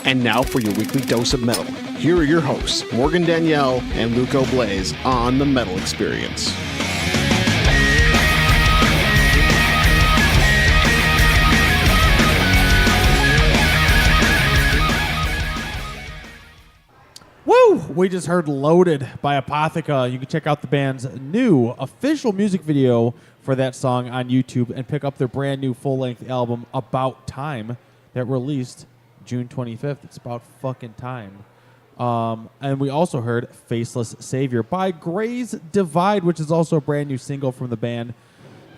And now for your weekly dose of metal. Here are your hosts, Morgan Danielle and Luco Blaze on The Metal Experience. Woo! We just heard Loaded by Apotheca. You can check out the band's new official music video for that song on YouTube and pick up their brand new full-length album, About Time, that released June 25th. It's about fucking time. And we also heard Faceless Savior by Gray's Divide, which is also a brand new single from the band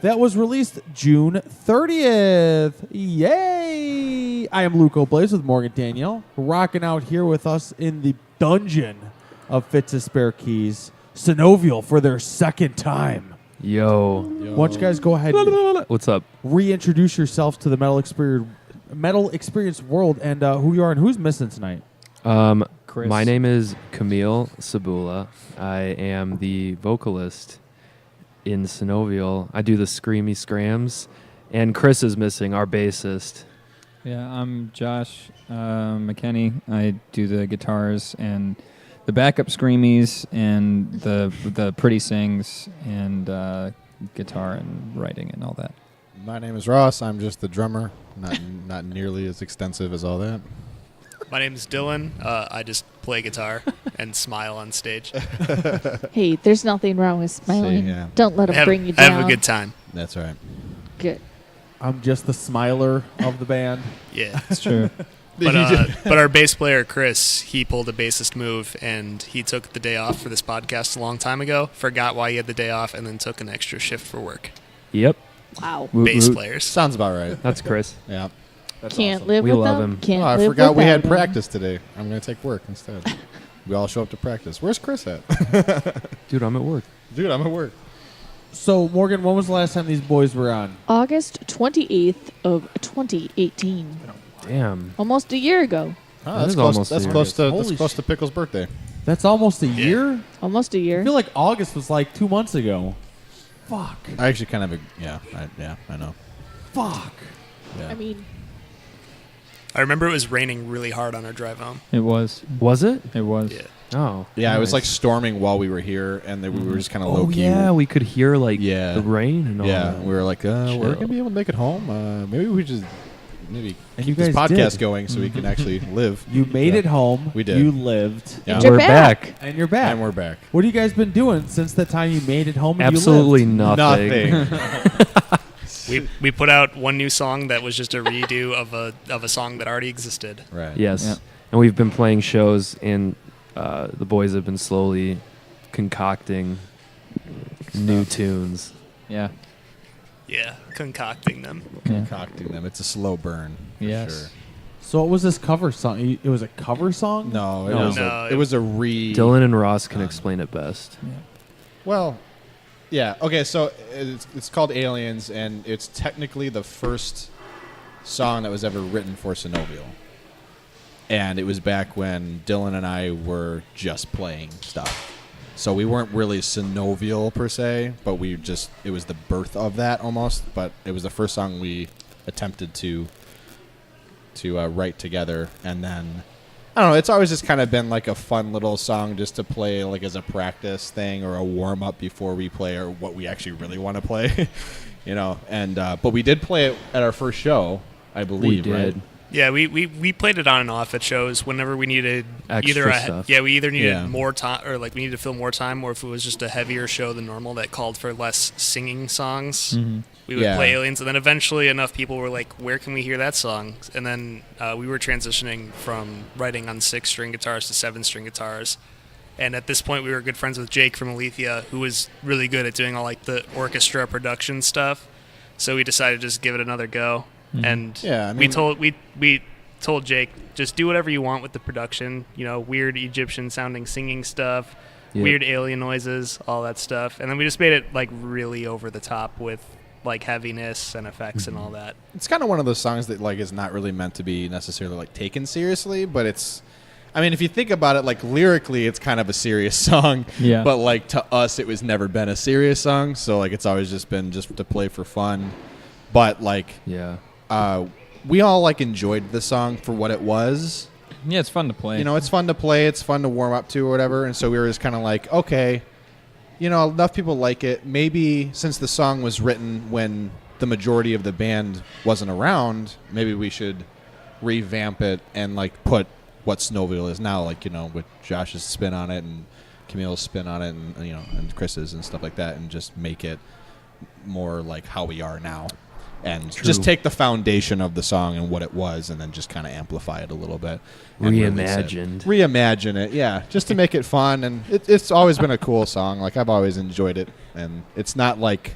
that was released June 30th. Yay! I am Luco Blaze with Morgan Danielle, rocking out here with us in the dungeon of Fitz's Spare Keys, Synovial for their second time. Yo. Why don't you guys go ahead and What's up? reintroduce yourselves to the Metal Experience world and who you are and who's missing tonight. Chris. My name is Camille Sabula. I am the vocalist in Synovial. I do the screamy scrams, and Chris is missing, our bassist. Yeah, I'm Josh McKenney. I do the guitars and the backup screamies and the pretty sings and guitar and writing and all that. My name is Ross. I'm just the drummer. Not nearly as extensive as all that. My name is Dylan. I just play guitar and smile on stage. Hey, there's nothing wrong with smiling. See, yeah. Don't let them bring you down. I have a good time. That's right. Good. I'm just the smiler of the band. Yeah. It's true. But our bass player, Chris, he pulled a bassist move, and he took the day off for this podcast a long time ago, forgot why he had the day off, and then took an extra shift for work. Yep, Wow. Bass players. Sounds about right. that's Chris. Yeah. That's Can't awesome. live We with love them. him. Can't Oh, I live forgot we had without 'em. practice today. I'm going to take work instead. We all show up to practice. Where's Chris at? Dude, I'm at work. Dude, I'm at work. So, Morgan, when was the last time these boys were on? August 28th of 2018. Damn. Almost a year ago. Oh, That that's is close. almost That's a year. close to Holy that's close to Pickle's birthday. That's almost a year? Almost a year. I feel like August was like 2 months ago. Fuck. I actually kind of I know. Fuck. Yeah. I mean, I remember it was raining really hard on our drive home. It was. Was it? It was. Yeah. Oh. Yeah, it was like nice. storming while we were here, and then we were just kind of low Oh, key. yeah, we could hear, like, Yeah. the rain and all Yeah, that. we were like, we're Chill. gonna be able to make it home. Maybe we just And keep you this guys podcast did. going so we can actually live. You made Yeah. it home. We did. You lived. Yeah. and you're We're back. And you're back. And we're back. What have you guys been doing since the time you made it home and Absolutely you lived? nothing. We put out one new song that was just a redo of a song that already existed. Right. Yes. Yeah. And we've been playing shows, and the boys have been slowly concocting new tunes. Yeah. Yeah, concocting them. Yeah. Concocting them. It's a slow burn. For Yes. Sure. So what was this cover song? It was a cover song? No, it No. was No, it was a re. Dylan and Ross can explain it best. Well, yeah. Okay, so it's called Aliens, and it's technically the first song that was ever written for Synovial. And it was back when Dylan and I were just playing stuff. So we weren't really Synovial per se, but it was the birth of that almost. But it was the first song we attempted to write together. And then, I don't know, it's always just kind of been like a fun little song just to play like as a practice thing or a warm up before we play or what we actually really want to play, you know. And but we did play it at our first show, I believe. We did. Right? Yeah, we played it on and off at shows whenever we needed Extra stuff. we either needed Yeah. more time or like we needed to fill more time, or if it was just a heavier show than normal that called for less singing songs, we would Yeah. play Aliens. And then eventually enough people were like, "Where can we hear that song?" And then we were transitioning from writing on 6-string guitars to 7-string guitars. And at this point, we were good friends with Jake from Alethea, who was really good at doing all like the orchestra production stuff. So we decided to just give it another go. And Yeah, I we mean- told Jake, just do whatever you want with the production. You know, weird Egyptian sounding singing stuff, Yep. weird alien noises, all that stuff. And then we just made it like really over the top with like heaviness and effects and all that. It's kind of one of those songs that like is not really meant to be necessarily like taken seriously, but it's. I mean, if you think about it, like lyrically, it's kind of a serious song. Yeah. But like to us, it was never been a serious song, so like it's always just been just to play for fun. But like, Yeah. we all like enjoyed the song for what it was, Yeah, it's fun to play. You know, it's fun to play. It's fun to warm up to or whatever. And so we were just kind of like, okay, you know, enough people like it. Maybe since the song was written when the majority of the band wasn't around, maybe we should revamp it and like put what Synovial is now, like, you know, with Josh's spin on it and Camille's spin on it, and you know, and Chris's and stuff like that, and just make it more like how we are now, and just take the foundation of the song and what it was, and then just kind of amplify it a little bit, and reimagine it, yeah, just to make it fun. And it's always been a cool song. Like, I've always enjoyed it, and it's not like,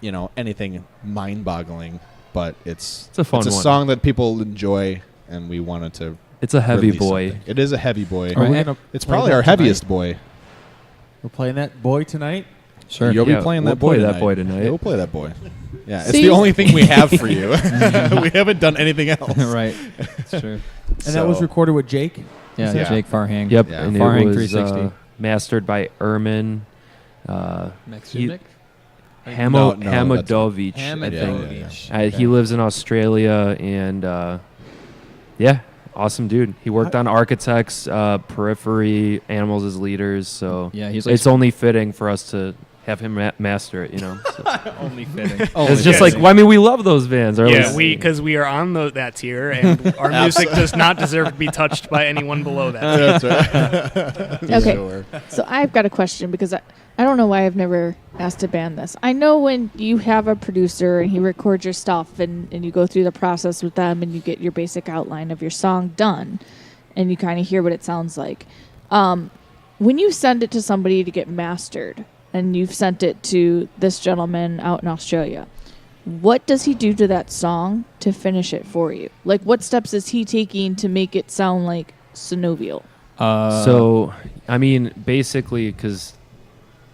you know, anything mind-boggling, but it's a fun it's a one. song that people enjoy, and we wanted to. It's a heavy release boy. something. It is a heavy boy. Are we gonna It's play probably that our tonight? heaviest boy. We're playing that boy tonight. Sure. You'll Yeah, be playing we'll that boy play tonight. that boy tonight. Yeah, we'll play that boy. Yeah, it's See- the only thing we have for you. We haven't done anything else. Right. It's true. And that was recorded with Jake. Yeah, Yeah. Jake Farhang. Yep, Yeah. and Farhang it was 360. mastered by Ermin Max he- Zubik? No, that's- Hamadovich, I Hamadovich. think. He lives in Australia, and yeah, awesome dude. He worked on Architects, Periphery, Animals as Leaders, so Yeah, he's like it's only fitting for us to have him master it, you know. So. only fitting. It's just fitting. like, well, I mean, we love those bands. Or at Yeah, least- because we are on that tier, and our music does not deserve to be touched by anyone below that. That's right. Okay. Sure. So I've got a question because I don't know why I've never asked a band this. I know when you have a producer and he records your stuff and you go through the process with them and you get your basic outline of your song done and you kind of hear what it sounds like. When you send it to somebody to get mastered and you've sent it to this gentleman out in Australia, what does he do to that song to finish it for you? Like, what steps is he taking to make it sound like Synovial? So, I mean, basically,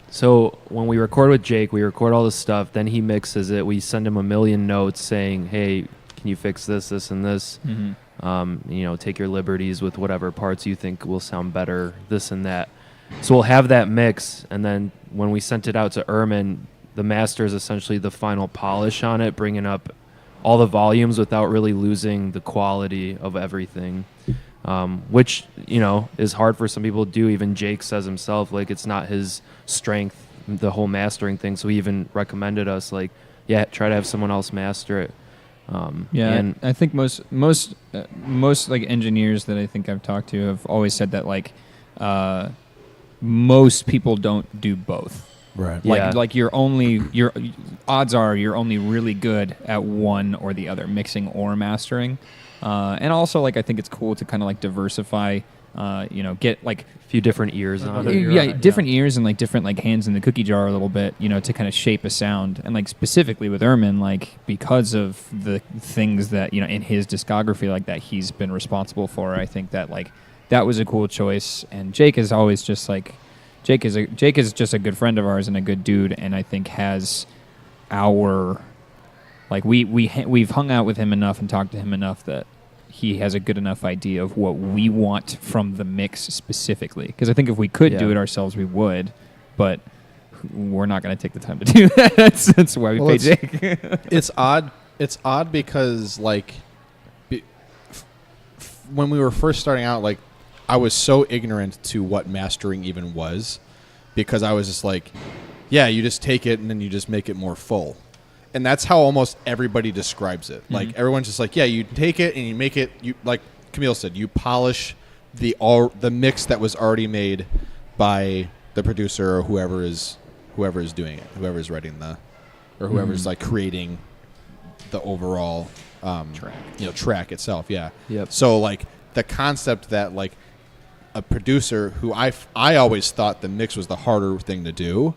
so when we record with Jake, we record all this stuff, then he mixes it. We send him a million notes saying, hey, can you fix this, this, and this? You know, take your liberties with whatever parts you think will sound better, this and that. So we'll have that mix, and then when we sent it out to Ermin, the master is essentially the final polish on it, bringing up all the volumes without really losing the quality of everything. Which, you know, is hard for some people to do. Even Jake says himself, like, it's not his strength, the whole mastering thing. So he even recommended us, like, yeah, try to have someone else master it. And I think most like engineers that I think I've talked to have always said that, like, most people don't do both. Right. Yeah. Like your odds are you're only really good at one or the other, mixing or mastering. And also, like, I think it's cool to kind of like diversify, you know, get like a few different ears on it. yeah, different ears and like different like hands in the cookie jar a little bit, you know, to kind of shape a sound. And like specifically with Ermin, like, because of the things that, you know, in his discography like that he's been responsible for, I think that like that was a cool choice. And Jake is always just like Jake is just a good friend of ours and a good dude, and I think has our like we've hung out with him enough and talked to him enough that he has a good enough idea of what we want from the mix specifically. Because I think if we could do it ourselves, we would, but we're not going to take the time to do that. That's why we pay Jake. It's odd. It's odd because, like, when we were first starting out, like, I was so ignorant to what mastering even was, because I was just like, yeah, you just take it and then you just make it more full. And that's how almost everybody describes it. Mm-hmm. Like, everyone's just like, yeah, you take it and you make it, you, like Camille said, you polish the mix that was already made by the producer or whoever is doing it, whoever is writing or whoever's like creating the overall track itself. Yeah. Yep. So, like, the concept that, like, a producer who I always thought the mix was the harder thing to do.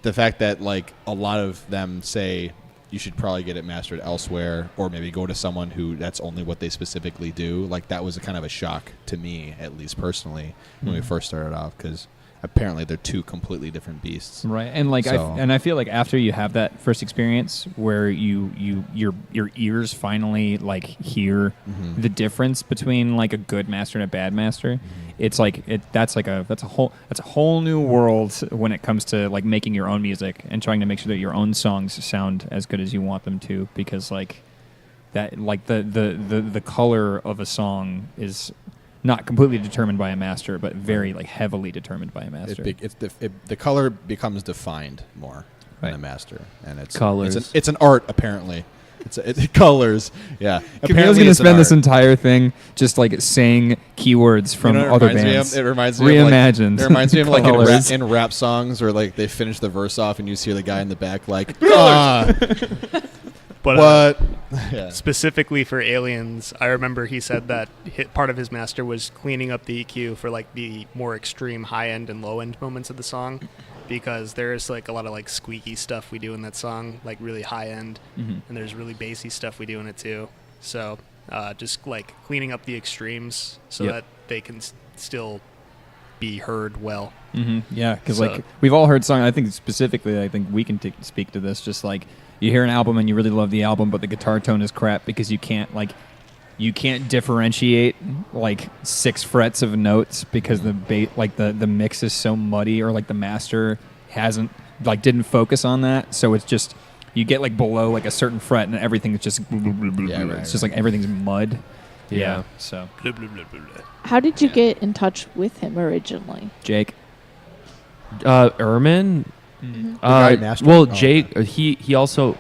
The fact that, like, a lot of them say you should probably get it mastered elsewhere, or maybe go to someone who that's only what they specifically do. Like, that was a kind of a shock to me, at least personally, when we first started off, because apparently they're two completely different beasts. Right, and like I feel like after you have that first experience where your ears finally like hear the difference between like a good master and a bad master, it's like that's a whole new world when it comes to like making your own music and trying to make sure that your own songs sound as good as you want them to, because like that like the color of a song is not completely determined by a master, but very like heavily determined by a master. The color becomes defined more than a master, and it's Colors. It's an art apparently. It's colors. Yeah. Camille's going to spend this entire thing just like saying keywords from other bands. It reminds me reimagined. It reminds me of like Colors. in rap songs where like they finish the verse off and you see the guy in the back like, ah. But Yeah. specifically for Aliens, I remember he said that part of his master was cleaning up the EQ for like the more extreme high end and low end moments of the song, because there's like a lot of like squeaky stuff we do in that song, like really high end, and there's really bassy stuff we do in it too. So just like cleaning up the extremes so that they can still be heard well. Yeah, because like we've all heard songs. I think specifically, I think we can speak to this. Just like you hear an album and you really love the album, but the guitar tone is crap because you can't differentiate like 6 frets of notes because the mix is so muddy, or like the master didn't focus on that. So it's just you get like below like a certain fret and everything is just it's just like everything's mud. Yeah. So How did you get in touch with him originally? Jake. Ermin. guy mastered? Well, Jake, he also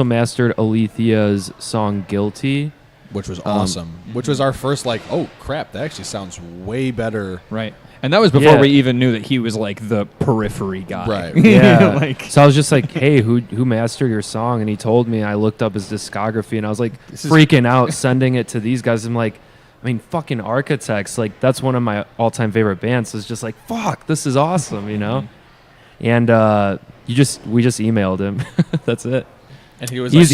mastered Alethia's song "Guilty," which was awesome. Which was our first like, oh crap, that actually sounds way better. Right. And that was before we even knew that he was like the periphery guy. Right. Yeah. So I was just like, hey, who mastered your song? And he told me. I looked up his discography and I was like freaking out, sending it to these guys. I'm like, I mean, fucking Architects, like that's one of my all-time favorite bands. So it's just like, fuck, this is awesome, you know? And we just emailed him. That's it. And he was he was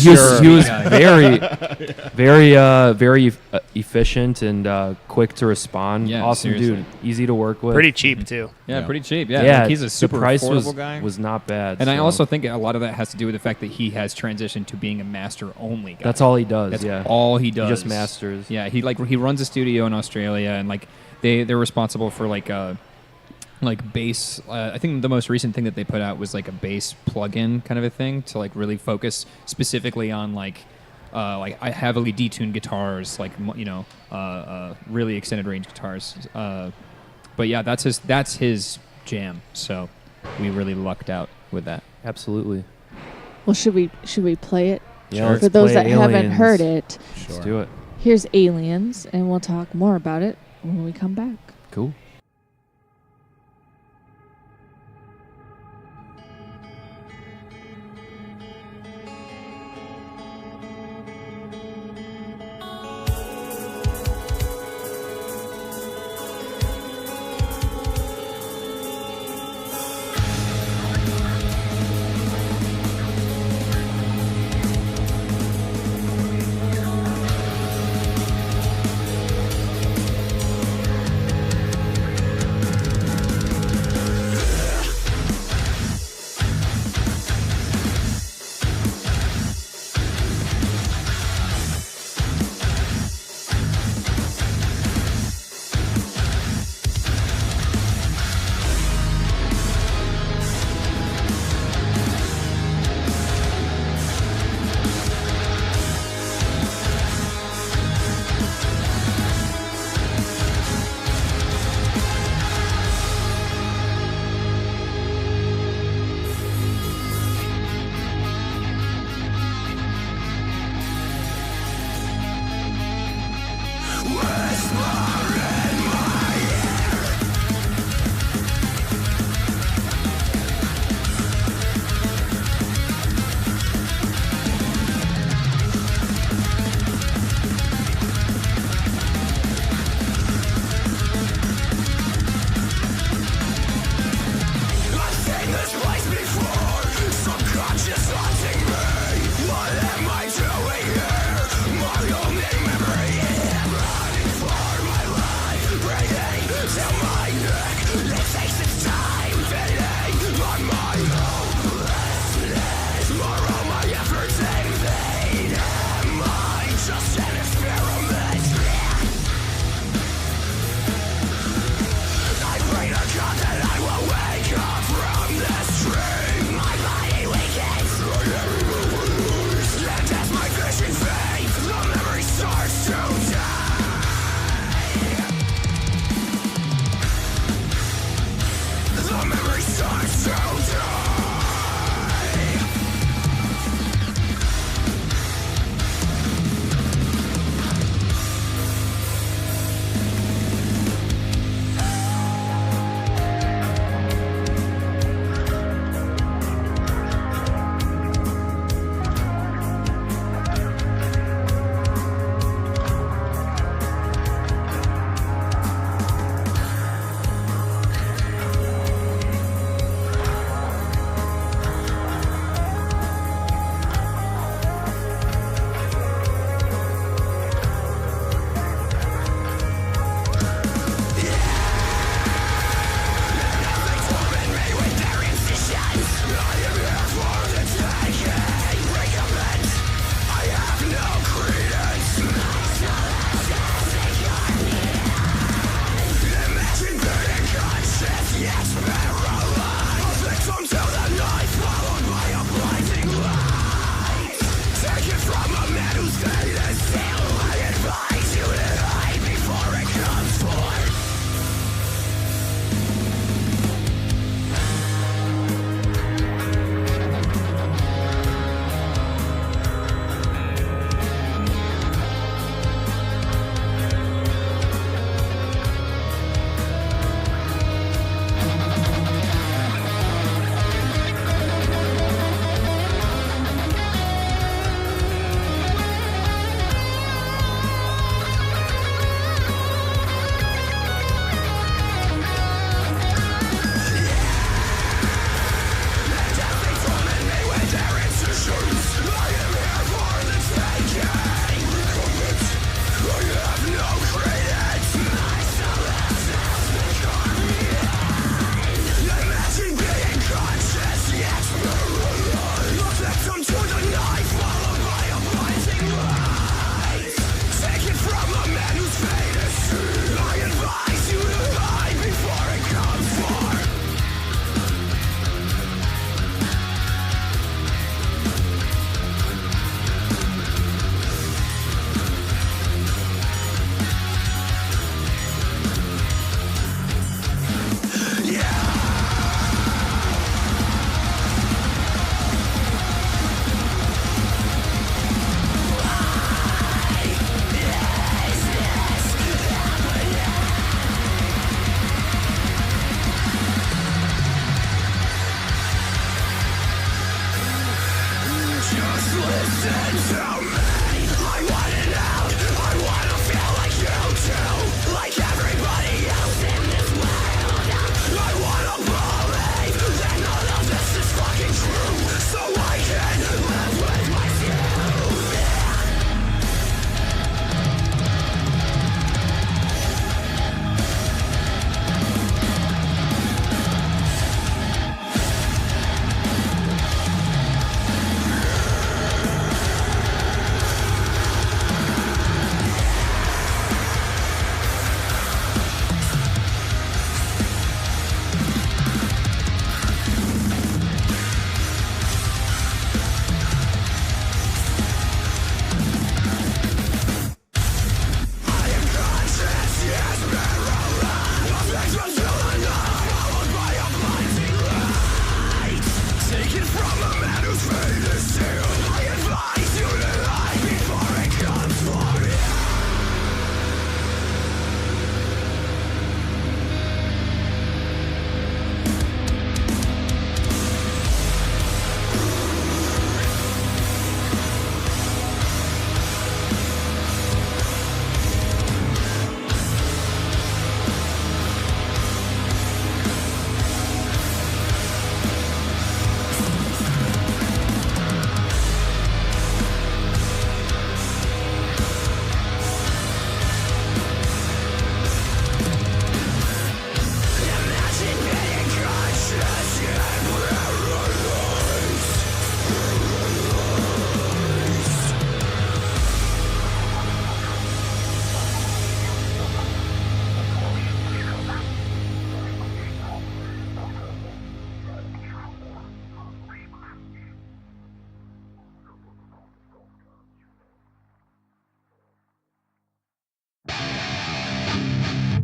very efficient and quick to respond. Yeah, awesome seriously. dude, easy to work with. Pretty cheap too. Yeah, pretty cheap. Yeah, Yeah, like he's a super the price affordable guy. was not bad. And I so. also think a lot of that has to do with the fact that he has transitioned to being a master only guy. That's all he does. That's all he does. He just masters. Yeah, he runs a studio in Australia, and like they're responsible for like bass. I think the most recent thing that they put out was like a bass plugin kind of a thing to like really focus specifically on like heavily detuned guitars, like really extended range guitars. But yeah, that's his jam. So we really lucked out with that. Absolutely. Well, should we play it? Yeah, For those that haven't heard it, Let's do it. here's Aliens, and we'll talk more about it when we come back. Cool.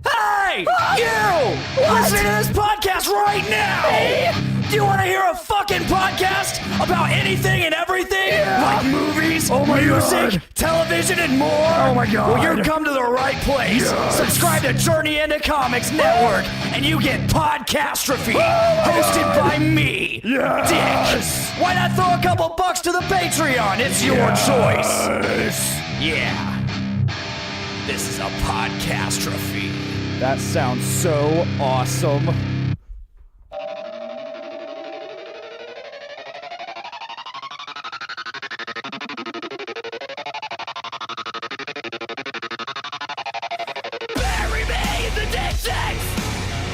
Hey! You! Listen to this podcast right now! Do you want to hear a fucking podcast about anything and everything? Like movies, music, television, and more? Oh my god. Well, you've come to the right place. Subscribe to Journey into Comics Network, and you get Podcastrophe, hosted by me, Dick. Why not throw a couple bucks to the Patreon? It's your choice. Yeah. This is a Podcastrophe. That sounds so awesome. Bury me in the distance.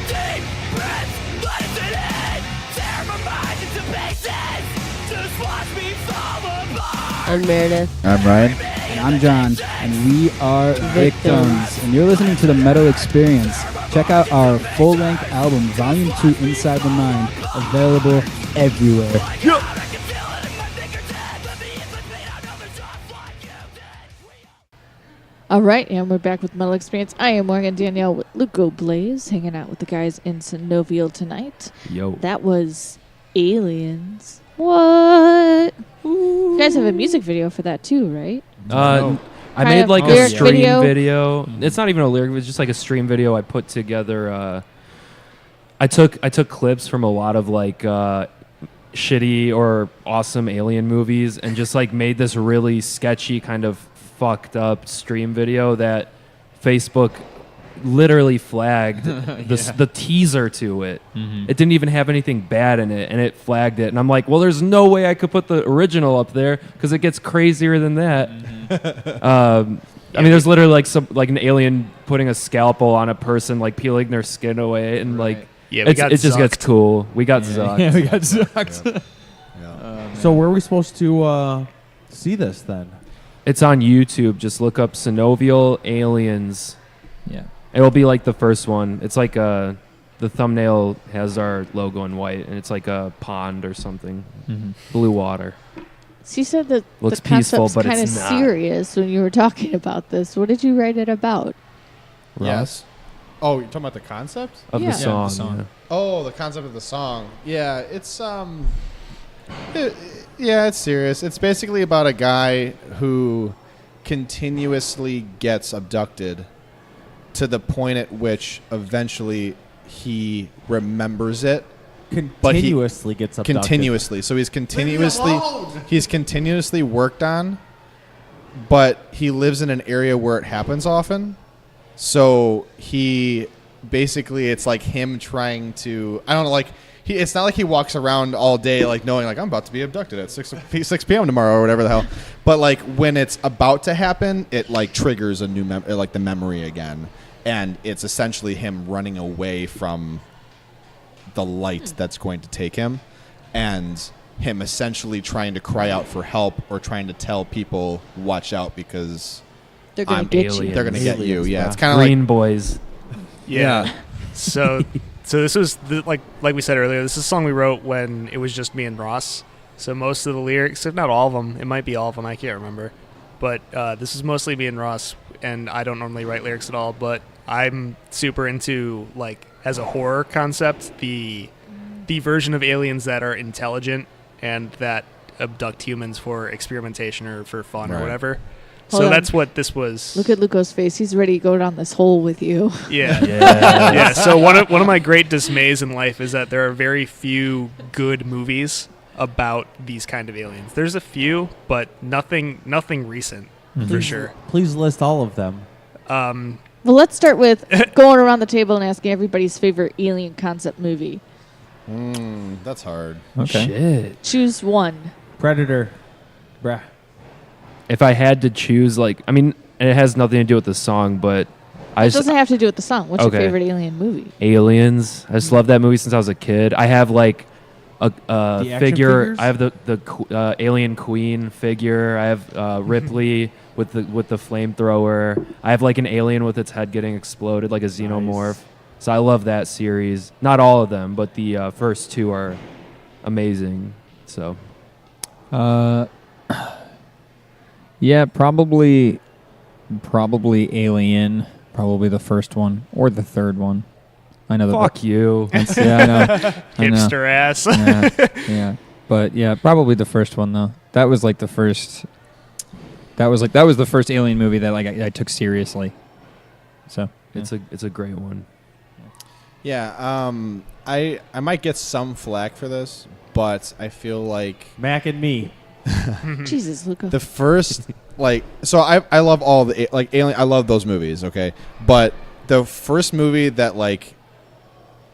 Deep breath, listen in. Tear my mind into pieces. Just watch me fall apart. I'm Meredith. I'm Ryan. And I'm John. And we are Victims. And you're listening to The Metal Experience. Check out our full-length album, Volume 2, Inside the Mind, available everywhere. All right, and we're back with Metal Experience. I am Morgan Danielle with Luco Blaze, hanging out with the guys in Synovial tonight. Yo. That was Aliens. What? You guys have a music video for that too, right? I made like a lyric stream video. It's not even a lyric. It was just like a stream video I put together. I took clips from a lot of like shitty or awesome alien movies and just like made this really sketchy kind of fucked up stream video that Facebook literally flagged the teaser to it. Mm-hmm. It didn't even have anything bad in it, and it flagged it. And I'm like, well, there's no way I could put the original up there because it gets crazier than that. I mean, there's literally like an alien putting a scalpel on a person, like peeling their skin away, and like it just gets cool. We got zucked. Yeah, we got zucked. So where are we supposed to see this then? It's on YouTube. Just look up Synovial Aliens. Yeah. It will be like the first one. It's like the thumbnail has our logo in white, and it's like a pond or something, blue water. So you said that Looks the peaceful, concept's but kind of it's not. serious when you were talking about this. What did you write it about? Yes. Oh, you're talking about the concept? Of Yeah. the song. the song. Yeah. Oh, the concept of the song. Yeah, it's it's serious. It's basically about a guy who continuously gets abducted to the point at which eventually he remembers it continuously gets abducted. Continuously. So he's continuously worked on, but he lives in an area where it happens often. So he basically, it's like him trying to, I don't know, like it's not like he walks around all day like knowing like I'm about to be abducted at 6 p.m. tomorrow or whatever the hell. But like when it's about to happen, it like triggers a new like the memory again, and it's essentially him running away from the light that's going to take him, and him essentially trying to cry out for help or trying to tell people watch out because They're going to get you. they're going to get you. Aliens, Yeah, wow. it's kind of Green like boys. Yeah. So this was like we said earlier. This is a song we wrote when it was just me and Ross. So most of the lyrics, if not all of them, it might be all of them. I can't remember. But this is mostly me and Ross, and I don't normally write lyrics at all. But I'm super into, like, as a horror concept, the version of aliens that are intelligent and that abduct humans for experimentation or for fun or Right. whatever. Hold So on. that's what this was. Look at Luco's face. He's ready to go down this hole with you. Yeah. Yeah. Yeah. So one of my great dismays in life is that there are very few good movies about these kind of aliens. There's a few, but nothing recent for sure. Please list all of them. Well, let's start with going around the table and asking everybody's favorite alien concept movie. that's hard. Okay. Shit. Choose one. Predator. Bruh. If I had to choose, like, I mean, and it has nothing to do with the song, but I It just doesn't have to do with the song. What's Okay. your favorite alien movie? Aliens. I just love that movie since I was a kid. I have like a action figure. figures? I have the Alien Queen figure. I have Ripley with the flamethrower. I have like an alien with its head getting exploded, like a xenomorph. Nice. So I love that series. Not all of them, but the first two are amazing. So Yeah, probably Alien. Probably the first one or the third one. I know the fuck you. Yeah, I know. I know. Hipster ass. Yeah. But yeah, probably the first one though. That was like the first. That was the first Alien movie that like I took seriously. So yeah. It's a great one. Yeah, I might get some flack for this, but I feel like Mac and me. Jesus, Luca. the first like so I love all the like alien. I love those movies. Okay, but the first movie that like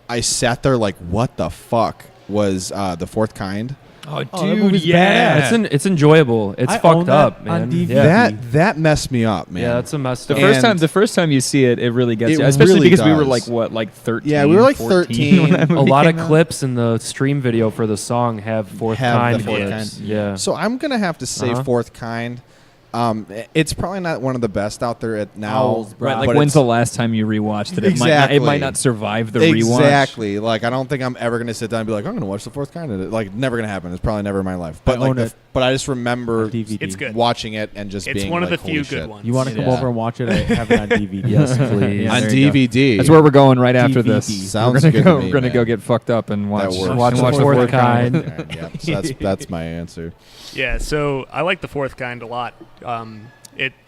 I sat there like what the fuck was The Fourth Kind. Oh, Oh, that movie's badass. It's enjoyable. It's I own fucked that up, man. on DVD. Yeah. That messed me up, man. Yeah, that's a messed The up. first time you see it, it really gets It you. Especially really because we were does. like 13. Yeah, we were like 14 13. when that A movie lot of came out. clips in the stream video for the song have fourth Have the kind Fourth clips. Kind. Yeah. So I'm gonna have to say Uh-huh. Fourth Kind. It's probably not one of the best out there at now. Owls, bro. Right, like but when's it's- the last time you rewatched it? It Exactly. might not survive the rewatch. Exactly. Like I don't think I'm ever gonna sit down and be like, I'm gonna watch The Fourth Kind. Like never gonna happen. It's probably never in my life. But I like, own it. but I just remember On DVD. It's good. watching it and just It's being one of like, the few holy good shit. ones. You want to come Yeah. over and watch it? I have it on DVD. Yes, please. Yeah, On there you go. DVD. That's where we're going right after this. Sounds we're good gonna to me, We're gonna man. go get fucked up and watch works. Watch and The Fourth Kind. Yeah, so that's my answer. Yeah, so I like The Fourth Kind a lot.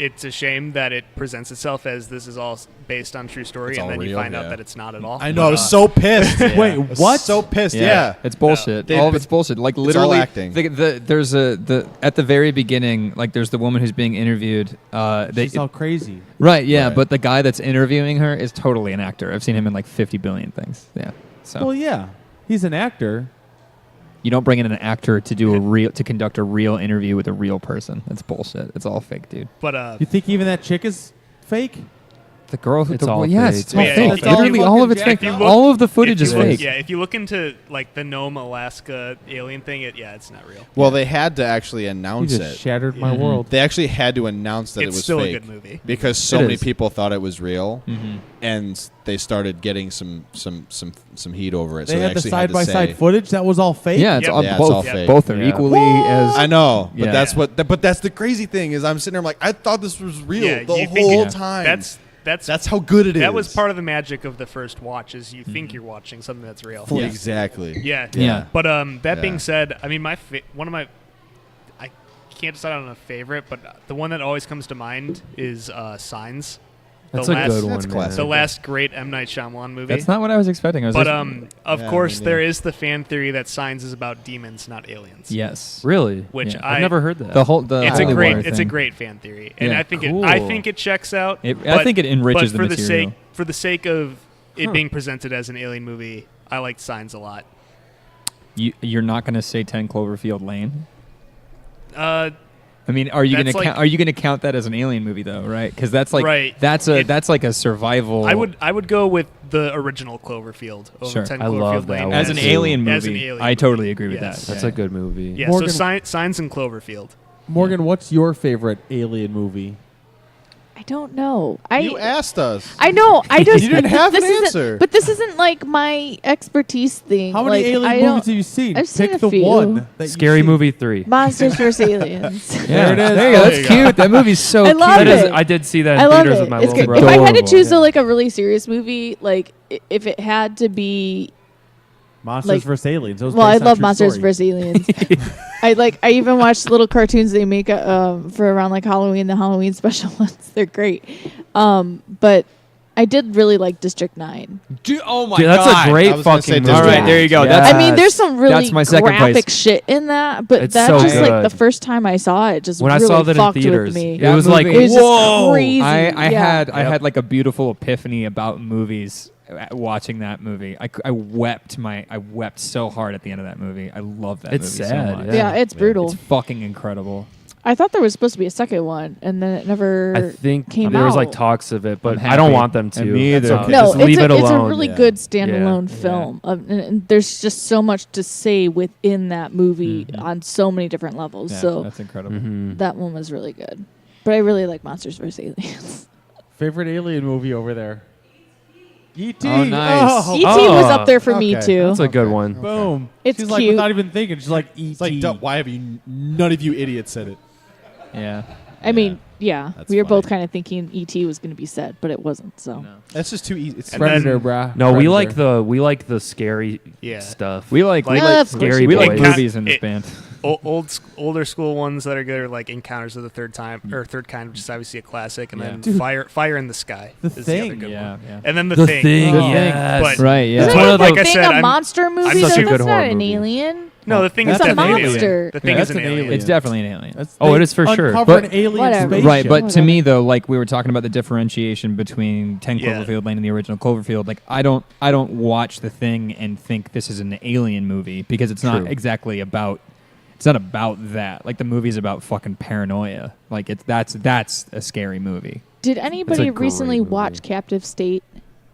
It's a shame that it presents itself as this is all based on true story, It's and all then you real, find out yeah. that it's not at all. I know. I was so pissed. Wait, I was what? So pissed. Yeah. It's bullshit. They- all of it's bullshit. Like literally, acting. There's at the very beginning, like there's the woman who's being interviewed. She's all crazy. Right, yeah, Right. but the guy that's interviewing her is totally an actor. I've seen him in like 50 billion things. Yeah, so Well, yeah. He's an actor. you don't bring in an actor to conduct a real interview with a real person. That's bullshit. It's all fake, dude. But You think even that chick is fake? The girl who It's all yes, fake. it's all Yeah, fake. it's all Literally, all of it's fucking fake. Jack. If you All of the footage if is you look- fake. Yeah, if you look into like the Nome, Alaska alien thing, it's not real. Well, they had to actually You announce just it. shattered my Mhm. world. They actually had to announce that it It's was still a fake good movie. because so It many is. people thought it was real, Mhm. and they started getting some heat over it. They so had the actually side by say- side footage that was all fake. Yeah, it's Yep. all Yeah, it's both. all fake. Both are Yeah. equally as. I know, but Yeah. that's but that's the crazy thing is I'm sitting there I'm like I thought this was real Yeah, the you think- whole yeah. time. That's how good it is. That was part of the magic of the first watch is you think you're watching something that's real. Yeah. Exactly. Yeah. Yeah. But that Yeah. being said, I mean, one of my, I can't decide on a favorite, but the one that always comes to mind is Signs. That's the a last, good one. That's man. classic. The last great M. Night Shyamalan movie. That's not what I was expecting. I was But ex- of Yeah, course, me there neither. is the fan theory that Signs is about demons, not aliens. yes. Really? Which Yeah. I've never heard that. The whole the It's a holy great water it's a thing. great fan theory, and Yeah. I think Cool. it checks out. I but- think it enriches but the for material. for the sake of it being presented as an alien movie, I liked Signs a lot. You're not going to say 10 Cloverfield Lane? Uh, I mean, are you going That's to like- count? Are you going to count that as an alien movie though? Right? Because that's like Right. that's like a survival. I would go with the original Cloverfield over Sure. 10 I Cloverfield love that Lane one. as an too. alien movie. As an alien I totally agree with Yes. that. That's a good movie. Yeah, Morgan- so Signs and Cloverfield. Morgan, what's your favorite alien movie? I don't know. You asked us. I know. I just You didn't have this an isn't- answer. But this isn't like my expertise thing. How many like, alien I movies don't- have you seen? I've seen Pick a the few. one. That you've Scary seen. Movie 3. Monsters vs. Aliens. Yeah, There it is. There you go. There That's you cute. That movie's so I love cute. That is, it. I did see that I in love theaters it. with my It's little great. brother. If I had to Adorable, choose yeah. like a really serious movie, like if it had to be, Monsters like- vs. Aliens. Those well, I based on love true Monsters story. vs. Aliens. I even watch little cartoons they make for around like Halloween, the Halloween special ones. They're great. But I did really like District 9. Oh my Dude, that's god. a great I was gonna say fucking movie. District All right, there you go. Yes. I mean, there's some really That's my second graphic place. shit in that, but It's that so just like good. the first time I saw it, just When I really saw that in fucked theaters, with me. it was like, It was just whoa. crazy. I Yeah. had like a beautiful epiphany about movies watching that movie. I wept so hard at the end of that movie. I love that It's movie sad, so much. yeah. Yeah, it's brutal. It's fucking incredible. I thought there was supposed to be a second one, and then it never I think came there was out. like talks of it, but I'm I don't happy. want them to. And me either. That's okay. No, Just leave it it's a alone. really Yeah. good standalone Yeah. film. And there's just so much to say within that movie Mm-hmm. on so many different levels. Yeah, so that's incredible. Mhm. that one was really good. But I really like Monsters vs. Aliens. Favorite alien movie over there? E.T. Oh, nice. Oh, E.T. Oh, was up there for me okay. too. That's a good one. boom. It's She's like, cute. without even thinking, she's like, E.T. It's like, why have you? None of you idiots said it. Yeah. I mean, yeah, That's we were both funny. kind of thinking E.T. was going to be said, but it wasn't. So That's just too easy. It's And Predator, then- brah. No, we Predator. like the scary Yeah. stuff. We like Like- Of course Scary we like Boys. movies in this It- band. Older school ones that are good are like Encounters of the Third Kind, which is obviously a classic, and Yeah. then Dude. Fire in the Sky The is the Thing. other good Yeah, one. yeah. And then the The thing. Thing, Oh. yes. But- Right, yeah. It's Isn't one of the the- like I thing said, a I'm- monster movie? such a Though? good That's not horror an movie. alien. No, the thing That's is a definitely an monster. alien. The thing Yeah, is an that's an alien. alien. It's definitely an alien. That's- Oh, they it is for sure. uncover But- an alien Whatever. spaceship. Right, but to Whatever. me though, like we were talking about the differentiation between 10 Yeah. Cloverfield Lane and the original Cloverfield, like I don't watch The Thing and think this is an alien movie because it's not True. exactly about that. Like the movie's about fucking paranoia. Like that's a scary movie. Did anybody great recently movie. watch Captive State?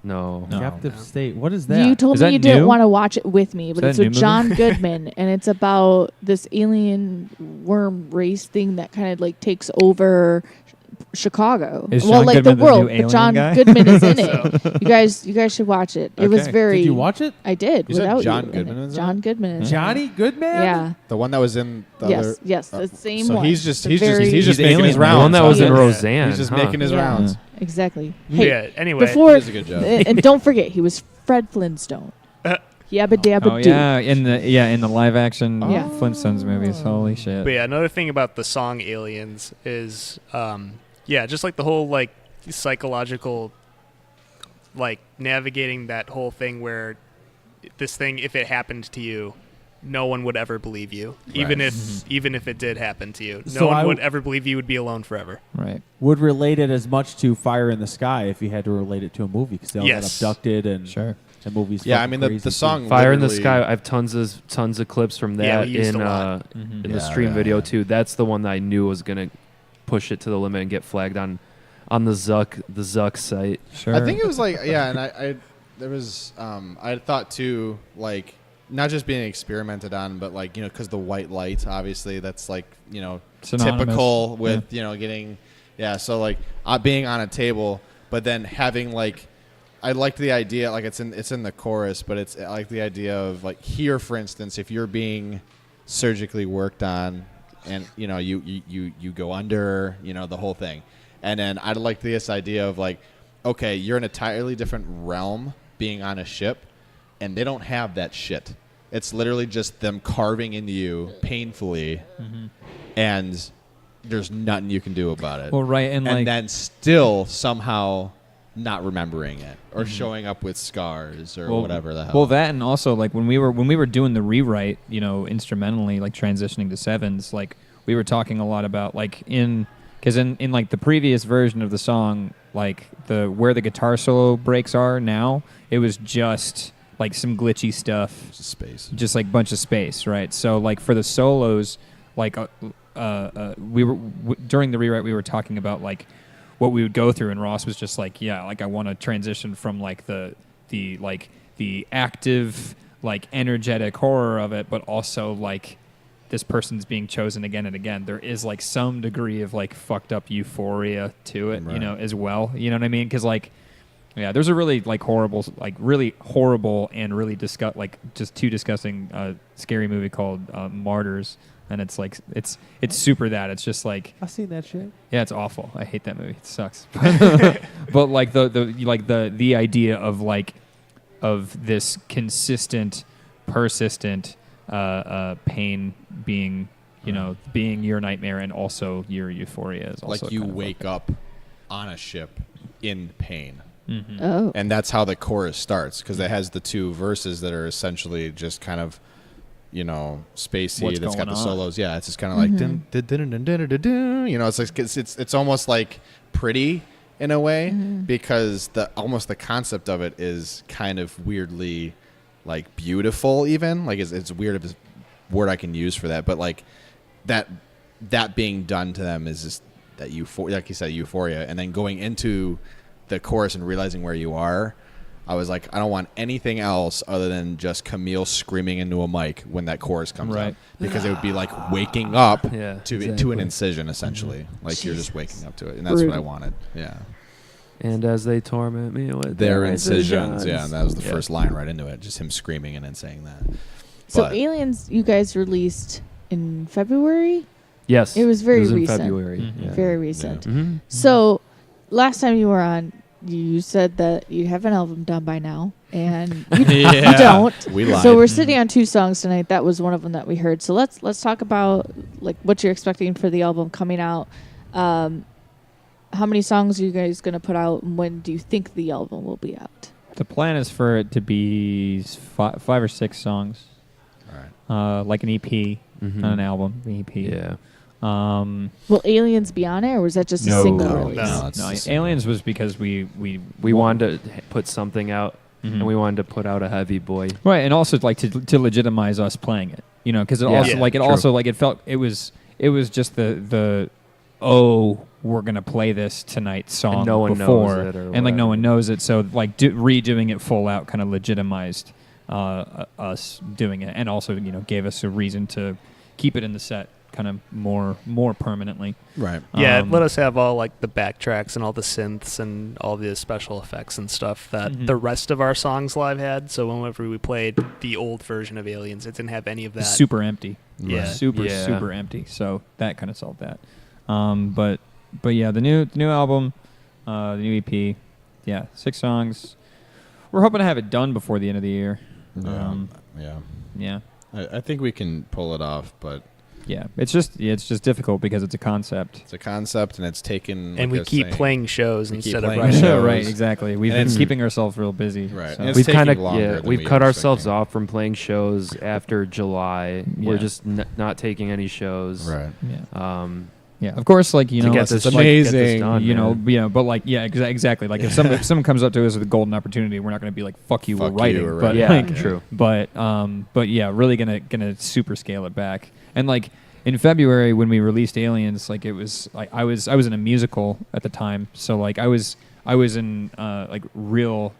No. No. Captive State. What is that? You told Is me that you didn't new? want to watch it with me, but that it's a with new John movie? Goodman, and it's about this alien worm race thing that kind of like takes over Chicago. Is well, John like Goodman the the new world, but alien John guy? Goodman is in it. You guys should watch it. It was Okay. very. Did you watch it? I did. You said without John you in Goodman it. is in John it? Goodman is. Johnny Goodman? Yeah. the one that was in the Yes. other. Yes. The same so one. he's just The he's very- just He's making his alien. rounds. The one that was in Yeah. Roseanne. He's just huh? making his Yeah. rounds. Exactly. Hey, Yeah. Anyway. before He does a good job. and don't forget, he was Fred Flintstone. Yabba dabba Oh doo. yeah, in the live action Yeah. Flintstones movies. Holy shit. But yeah, another thing about the song Aliens is, just like the whole like psychological, like navigating that whole thing where this thing, if it happened to you, no one would ever believe you, even if it did happen to you. No So one I would ever believe you would be alone forever. Right. Would relate it as much to Fire in the Sky if you had to relate it to a movie because they all Yes. got abducted and Sure. the movie's Yeah, I fucking mean crazy the too. song Fire in the literally- Sky. I have tons of clips from Yeah, that we used in a lot. Mhm. the Yeah, stream yeah, video yeah. too. That's the one that I knew was gonna push it to the limit and get flagged on the Zuck site. Sure. I think it was like and I there was I thought too like not just being experimented on but like because the white light obviously that's like Synonymous. typical with getting so like being on a table but then having like I liked the idea like it's in the chorus but it's I like the idea of like here for instance if you're being surgically worked on and you go under the whole thing and then I like this idea of like okay you're in a entirely different realm being on a ship and they don't have that shit. It's literally just them carving into you painfully and there's nothing you can do about it. Well, right, and like then still somehow not remembering it or showing up with scars or whatever the hell. Well, that, and also like when we were doing the rewrite, instrumentally, like transitioning to sevens, like we were talking a lot about like because in like the previous version of the song, like where the guitar solo breaks are now, it was just like some glitchy stuff, just like bunch of space, right? So like for the solos, like during the rewrite we were talking about like what we would go through, and Ross was just like, yeah, like I want to transition from like the active, like energetic horror of it, but also like this person's being chosen again and again. There is like some degree of like fucked up euphoria to it, as well. You know what I mean? Because like, yeah, there's a really like really horrible and really just too disgusting scary movie called Martyrs. And it's like it's super that. It's just like I've seen that shit. Yeah, it's awful. I hate that movie. It sucks. But like the idea of like of this consistent, persistent pain being being your nightmare and also your euphoria is also like you wake up on a ship in pain. Mm-hmm. Oh, and that's how the chorus starts, because it has the two verses that are essentially just kind of spacey. What's that's got going the on? solos. Yeah, it's just kind of like dun, dun, dun, dun, dun, dun, dun. It's like it's almost like pretty in a way, because the concept of it is kind of weirdly like beautiful. Even like it's weird if it's a word I can use for that, but like that being done to them is just that like you said, euphoria, and then going into the chorus and realizing where you are. I was like, I don't want anything else other than just Camille screaming into a mic when that chorus comes up, because it would be like waking up to an incision, essentially. Like you're just waking up to it, and that's what I wanted. Yeah. And as they torment me with their incisions. Yeah, and that was the first line right into it, just him screaming and then saying that. So Aliens, you guys released in February? Yes. It was very in recent. February. Mm-hmm. Yeah. Very recent. Yeah. Mm-hmm. So last time you were on, you said that you have an album done by now, and you don't. We lied. So we're sitting on 2 songs tonight. That was one of them that we heard. So let's talk about like what you're expecting for the album coming out. How many songs are you guys going to put out, and when do you think the album will be out? The plan is for it to be 5 or 6 songs. All right. Like an EP, not an album. An EP. Yeah. Will Aliens be on it, or was that just a single release? No, Aliens was because we wanted to put something out, and we wanted to put out a heavy boy. Right, and also like to legitimize us playing it, because it felt it was just the we're gonna play this tonight song and no one before, knows it, and like no one knows it, so like redoing it full out kind of legitimized us doing it, and also gave us a reason to keep it in the set kind of more permanently. Right. Yeah, let us have all like the backtracks and all the synths and all the special effects and stuff that the rest of our songs live had. So whenever we played the old version of Aliens, it didn't have any of that. Super empty. Yeah. Super empty. So that kind of solved that. But yeah, the new album, the new EP, 6 songs. We're hoping to have it done before the end of the year. Yeah. I think we can pull it off, but yeah, it's just difficult because it's a concept. It's a concept, and it's taken. And we keep playing shows instead of playing writing. shows. Right, exactly. We've been keeping ourselves real busy. Right. So. We've kind of we've cut ourselves off from playing shows after July. Yeah. We're just not taking any shows. Right. Yeah. Yeah, of course, like to get this, it's amazing, get this done, but like, exactly. Like, if someone comes up to us with a golden opportunity, we're not going to be like, "Fuck you, we're writing." But true. But yeah, really gonna super scale it back. And like in February when we released Aliens, like it was like I was in a musical at the time, so like I was in like real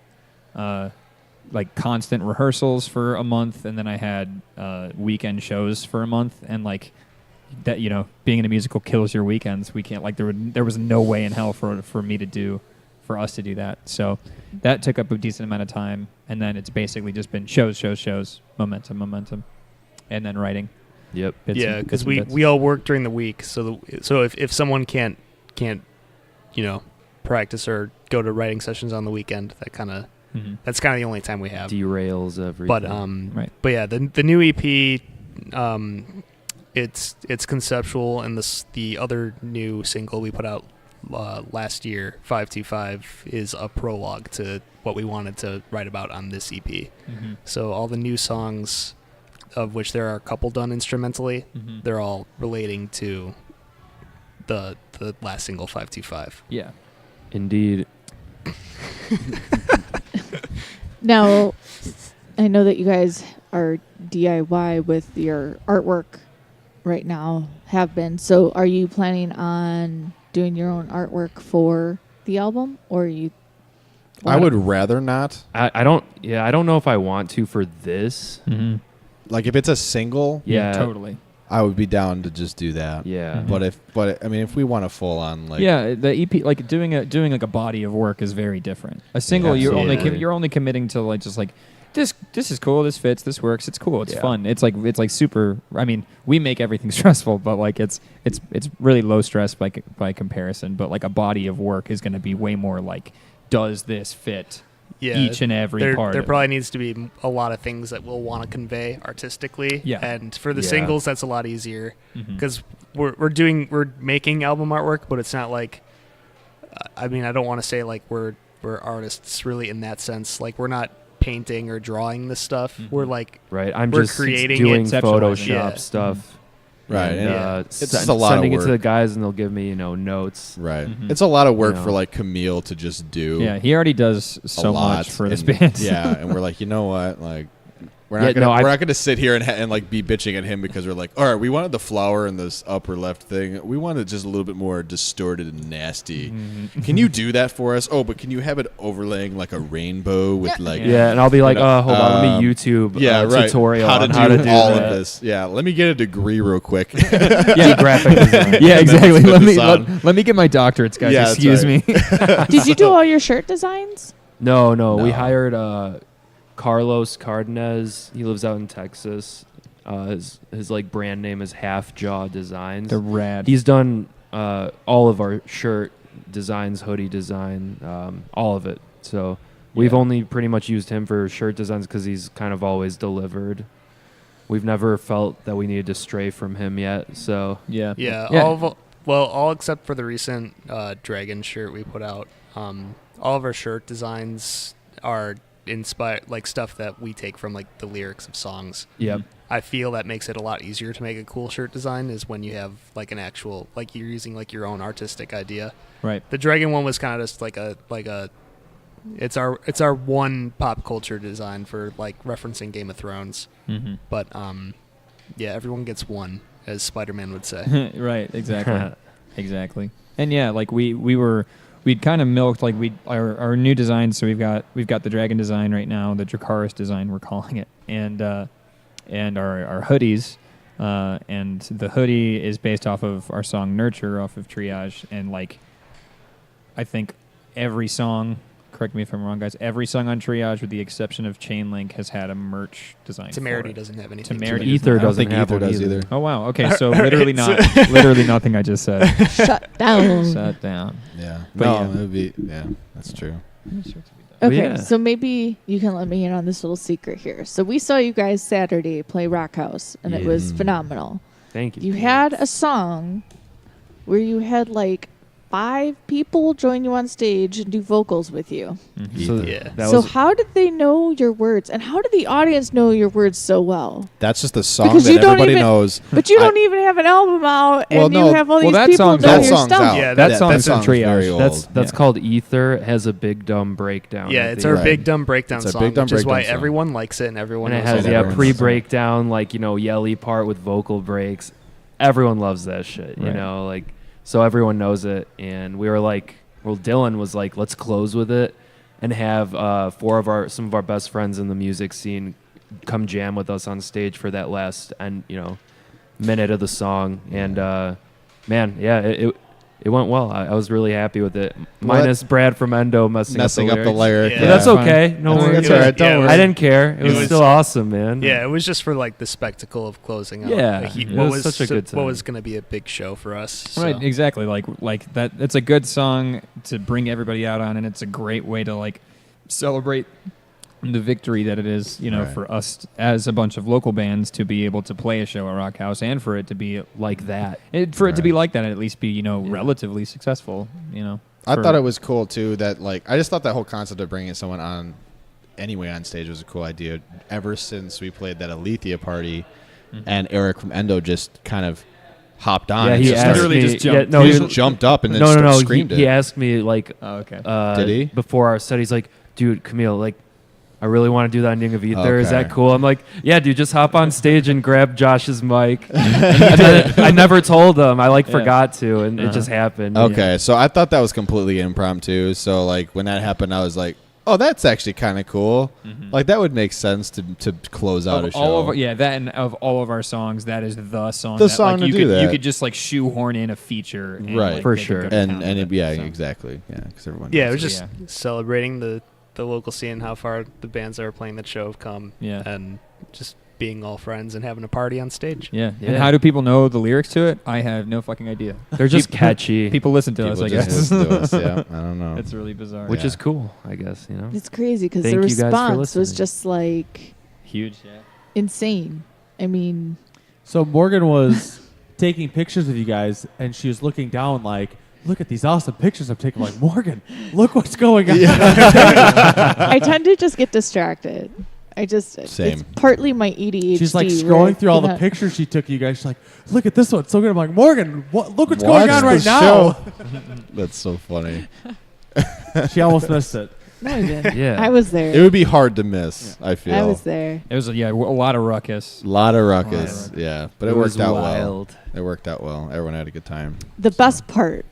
like constant rehearsals for a month, and then I had weekend shows for a month, and like. That being in a musical kills your weekends. We can't there was no way in hell for us to do that. So that took up a decent amount of time, and then it's basically just been shows, momentum, and then writing. Yep. Yeah, because we all work during the week, so if someone can't practice or go to writing sessions on the weekend, that kind of that's kind of the only time we have. Derails everything. But right. But yeah, the new EP. It's conceptual, and the other new single we put out last year, 525, is a prologue to what we wanted to write about on this EP. Mm-hmm. So all the new songs, of which there are a couple done instrumentally, Mm-hmm. they're all relating to the last single, 525. Yeah. Indeed. Now, I know that you guys are DIY with your artwork right now, have been. So are you planning on doing your own artwork for the album, or are you... I would rather not. I don't know if I want to for this. Mm-hmm. Like, if it's a single, Yeah. Totally. I would be down to just do that. Yeah. But I mean, if we want a full on, like, Yeah, the EP, like doing like a body of work is very different. A single, Absolutely. you're only committing to like just like this is cool, this fits, this works, it's cool, it's Yeah. fun. It's like super. I mean, we make everything stressful, but like it's really low stress by comparison. But like a body of work is going to be way more like, does this fit each and every part? There of probably it? needs to be a lot of things that we'll want to convey artistically. Yeah. And for the Yeah. singles, that's a lot easier Mhm. because we're making album artwork, but it's not like, I mean, I don't want to say like we're artists really in that sense. Like, we're not painting or drawing this stuff. Mhm. We're like, Right. I'm We're just creating doing it, conceptualizing Photoshop it. Yeah. stuff. right, And, and- Yeah. it's just a lot of sending it to the work. guys, and they'll give me, notes. right. Mhm. It's a lot of work You know. for like Camille to just do. Yeah, he already does a so lot much for this and- band. Yeah, and we're like, you know what, like. We're Yeah, not gonna no, we're not gonna sit here and like be bitching at him because we're like, all right, we wanted the flower in this upper left thing. We wanted just a little bit more distorted and nasty. Mhm. Can you do that for us? Oh, but can you have it overlaying like a rainbow with like Yeah, and I'll be like, You know, hold on, let um, me YouTube right. tutorial how to on do how to do all that. of this. Yeah, let me get a degree real quick. Yeah, graphic design. Yeah, exactly. put Let me this on. let me get my doctorates, guys. Yeah, that's Excuse right. me. Did you do all your shirt designs? No, we No. hired Carlos Cardenas. He lives out in Texas. His like brand name is Half Jaw Designs. They're rad. He's done all of our shirt designs, hoodie design, all of it. So we've Yeah. only pretty much used him for shirt designs because he's kind of always delivered. We've never felt that we needed to stray from him yet. So yeah. yeah, Yeah. all except for the recent Dragon shirt we put out. All of our shirt designs are inspired, like stuff that we take from like the lyrics of songs. yep. I feel that makes it a lot easier to make a cool shirt design is when you have like an actual, like you're using like your own artistic idea. Right. The Dragon one was kind of just like a it's our one pop culture design for like referencing Game of Thrones. Mm-hmm. But yeah, everyone gets one, as Spider-Man would say. Right. Exactly. Exactly. And yeah, like we'd kind of milked like our new design. So we've got the Dragon design right now, the Dracarys design we're calling it, and our hoodies. And the hoodie is based off of our song Nurture off of Triage, and like I think every song, correct me if I'm wrong, guys, every song on Triage with the exception of Chain Link has had a merch design. Temerity for it. doesn't have anything. Temerity Ether I don't doesn't think have Ether one does either. Oh wow. Okay, so literally nothing I just said. Shut down. Shut down. Yeah, But no, yeah. it would be. Yeah, that's true. Okay, Yeah. so maybe you can let me in on this little secret here. So we saw you guys Saturday play Rock House, and it was Yeah. phenomenal. Thank you. You had a song where you had like 5 people join you on stage and do vocals with you. So Yeah. that So was how did they know your words, and how did the audience know your words so well? That's just a song Because that you don't everybody even- knows. But you I- don't even have an album out, Well, and no. you have all Well, these that people song's doing That your song's stuff. out. Yeah, that song's in song's Triage. very old. that's called Ether. It has a big dumb breakdown. Yeah, at it's the our end. big dumb breakdown It's a song, big dumb which is why breakdown song. everyone likes it and everyone And it knows has it. everyone knows pre-breakdown, like yelly part with vocal breaks. Everyone loves that shit, Right. like so everyone knows it. And we were like, well, Dylan was like, let's close with it and have some of our best friends in the music scene come jam with us on stage for that last minute of the song. And man, yeah, it went well. I was really happy with it. Well, Minus Brad from Endo messing up the lyric. Yeah. But that's Yeah. okay. No That's worries. That's all right. Don't worry. I didn't care. It was was- still awesome, man. Yeah, it was just for like the spectacle of closing out. Yeah, Like, it was such a good time. What was going to be a big show for us. So. Right, exactly. Like that. It's a good song to bring everybody out on, and it's a great way to like celebrate the victory that it is, Right. for us as a bunch of local bands to be able to play a show at Rock House, and for it to be Like that. it to be like that, and at least be relatively successful. I thought it was cool too that I just thought that whole concept of bringing someone on anyway on stage was a cool idea. Ever since we played that Alethea party, and Eric from Endo just kind of hopped on. Yeah, and he just asked started- me. just jumped. Yeah, no, he he just jumped up and then no. screamed He it. asked me Oh, okay. Did he? before our set. He's like, dude, Camille, I really want to do the ending of Aether. Is Okay. that cool? I'm like, yeah, dude, just hop on stage and grab Josh's mic. And then I never told him. I forgot to, and it just happened. Okay, so I thought that was completely impromptu. So when that happened, I was like, "Oh, that's actually kind of cool. That would make sense to close out a show." Of all of our songs, that is the song. The that, song to you do could, that. You could just shoehorn in a feature, and, Right. For they could sure. go to and town and with it, yeah, so. exactly, yeah, because everyone. Yeah, it knows was just Yeah. celebrating the local scene, how far the bands that were playing that show have come, Yeah. and just being all friends and having a party on stage. Yeah. Yeah. And how do people know the lyrics to it? I have no fucking idea. They're just catchy, People listen to us, People I just guess. listen to us, yeah, I don't know. It's really bizarre. which Yeah. is cool, I guess. It's crazy because Thank the you guys for response was listening. just huge. Yeah. insane. I mean, So Morgan was taking pictures of you guys, and she was looking down look at these awesome pictures I'm taking. I'm like, Morgan, look what's going on. I tend to just get distracted. Same. It's partly my ADHD. She's like where scrolling through all the cannot- pictures she took of you guys. She's like, look at this one. It's so good. I'm like, Morgan, look what's Watch going on the right now. show. That's so funny. She almost missed it. No, I didn't. Yeah. I was there. It would be hard to miss. I feel. I was there. It was a lot of ruckus. A lot of ruckus. Yeah, but it was worked out well. wild. It worked out well. Everyone had a good time. The best part,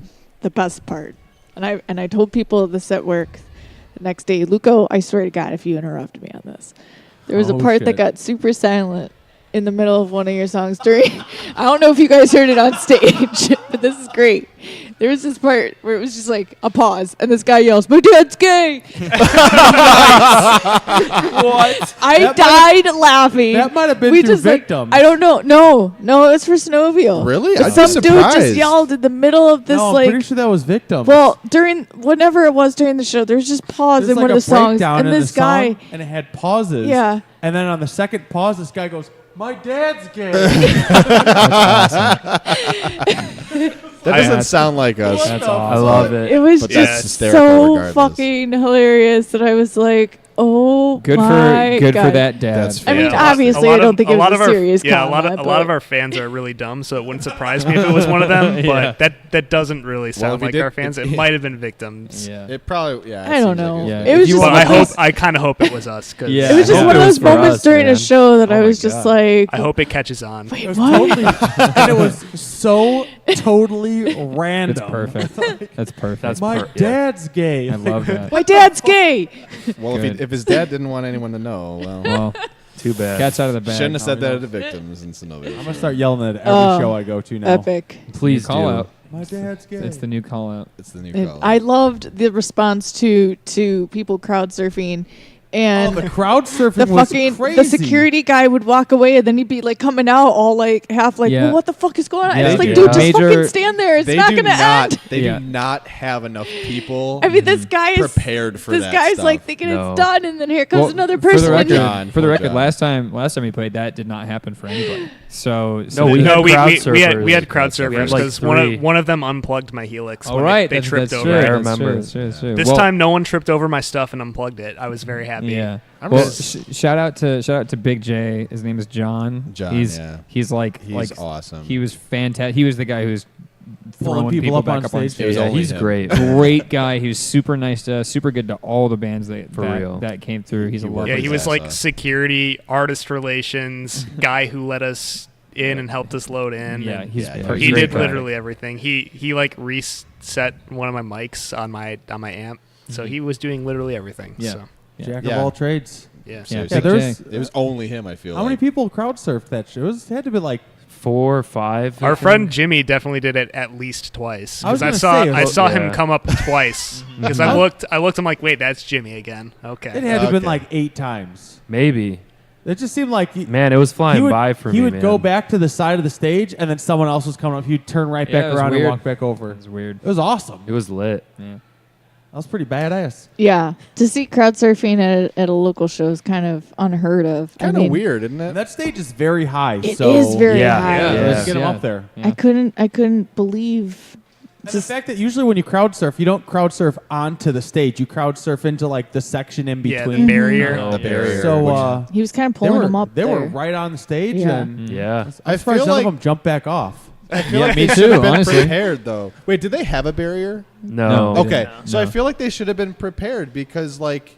and I told people this at work the next day. Luco, I swear to God, if you interrupt me on this, there was a Oh, part that shit. got super silent in the middle of one of your songs during. I don't know if you guys heard it on stage, but this is great. There was this part where it was just like a pause, and this guy yells, "My dad's gay!" What? I died laughing. That might have been we through just Victims. I don't know. No, it was for Synovial. Really? But I'd be some dude just surprised. yelled in the middle of this No, I'm pretty sure that was Victims. Well, during whenever it was during the show, there's just pause There's in one a of the songs, breakdown and in this the song, guy, and it had pauses. Yeah. And then on the second pause, this guy goes, "My dad's gay." That doesn't sound like us. That's I awesome. love it. it was But just that's hysterical so regardless. fucking hilarious that I was like, "Oh Good my for God. that dad. That's I mean, fantastic. obviously, I don't think it was a serious yeah, comment. a lot of our fans are really dumb, so it wouldn't surprise me if it was one of them. Yeah. But that doesn't really sound if you like did- our fans. It might have been Victims. Yeah. It probably. Yeah. I don't know. Yeah. It was If you just want- one of those- I kind of hope it was us. 'Cause Yeah. It was just hope one it of was those for moments us, during a man. show that Oh I my was just God. like, I hope it catches on. "Wait, It was what?" totally, and it was so totally random. That's perfect. That's perfect. That's My per- yeah. dad's gay. I love that. My dad's gay. Well, Good. if his dad didn't want anyone to know, well, Well, Too bad. cat's out of the bag. shouldn't have said that to the victims in Synovial. I'm gonna start yelling at every Oh, show I go to now. Epic. Please call do. out. My dad's gay. It's the new call out. It's the new And call. I loved the response to people crowd surfing, and the crowd surfing the was fucking crazy. the security guy would walk away, and then he'd be like coming out all like half like, Yeah. well, what the fuck is going on? Yeah, And it's like, they dude, do. just Major- fucking stand there. It's they not do gonna not. end. They Yeah. do not have enough people. I mean, this guy is prepared for this that guy's stuff. like thinking No. it's done, and then here comes Well, another for person. the and- record, John, for the poor record, John. last time we played, that did not happen for anybody. So No, we the- had No, crowd we surfers. had crowd We had surfers like because three. one of them unplugged my helix. All when right, they tripped that's over true. it. I That's remember. true, that's true, that's true. This Well, time, no one tripped over my stuff and unplugged it. I was very happy. Yeah. I'm Well, just- shout out to Big J. His name is John. John, He's yeah. he's like He's awesome. He was fantastic. He was the guy who's Pulling throwing people people up back on up on stage. stage. It was only he's him. great. Great guy. He was super nice to us, super good to all the bands that For real. that came through. He's a He lovely Yeah, he his was ass like off. security, artist relations, guy who let us in and helped us load in. Yeah, and he's Yeah, perfect. he great did guy. literally everything. He like reset one of my mics on my amp, so he was doing literally everything. Yeah. So, Jack Yeah. of all trades. yeah. Yeah, Seriously. Yeah, Big there's J. It was only him. I feel. how many like. people crowd surfed that show? It had to be like 4 or 5. I Our think. friend Jimmy definitely did it at least twice. I was 'Cause gonna say, I saw him yeah. come up twice because I looked. I'm like, wait, that's Jimmy again. Okay. it had to have been Okay. like 8 times. Maybe. It just seemed like Man, it was flying would, by for he me, would man. go back to the side of the stage, and then someone else was coming up. He'd turn right Yeah, it back was around and weird. walk back over. It's weird. It was awesome. It was lit. Yeah. That was pretty badass. Yeah, to see crowd surfing at a local show is kind of unheard of. Kind of weird, isn't it? And that stage is very high. It so is very Yeah. high. Yeah. Let's get him up there. I couldn't believe. And the fact that usually when you crowd surf, you don't crowd surf onto the stage. You crowd surf into like the section in Yeah, between. the barrier. Oh, The barrier. So He was kind of they pulling were him up. they there. were right on the stage, Yeah. and Yeah. I'm I surprised feel none like- of them jumped back off. I feel Yeah, like me they should have too, been honestly. prepared, though. Wait, did they have a barrier? No. Okay, No. so I feel like they should have been prepared because, like,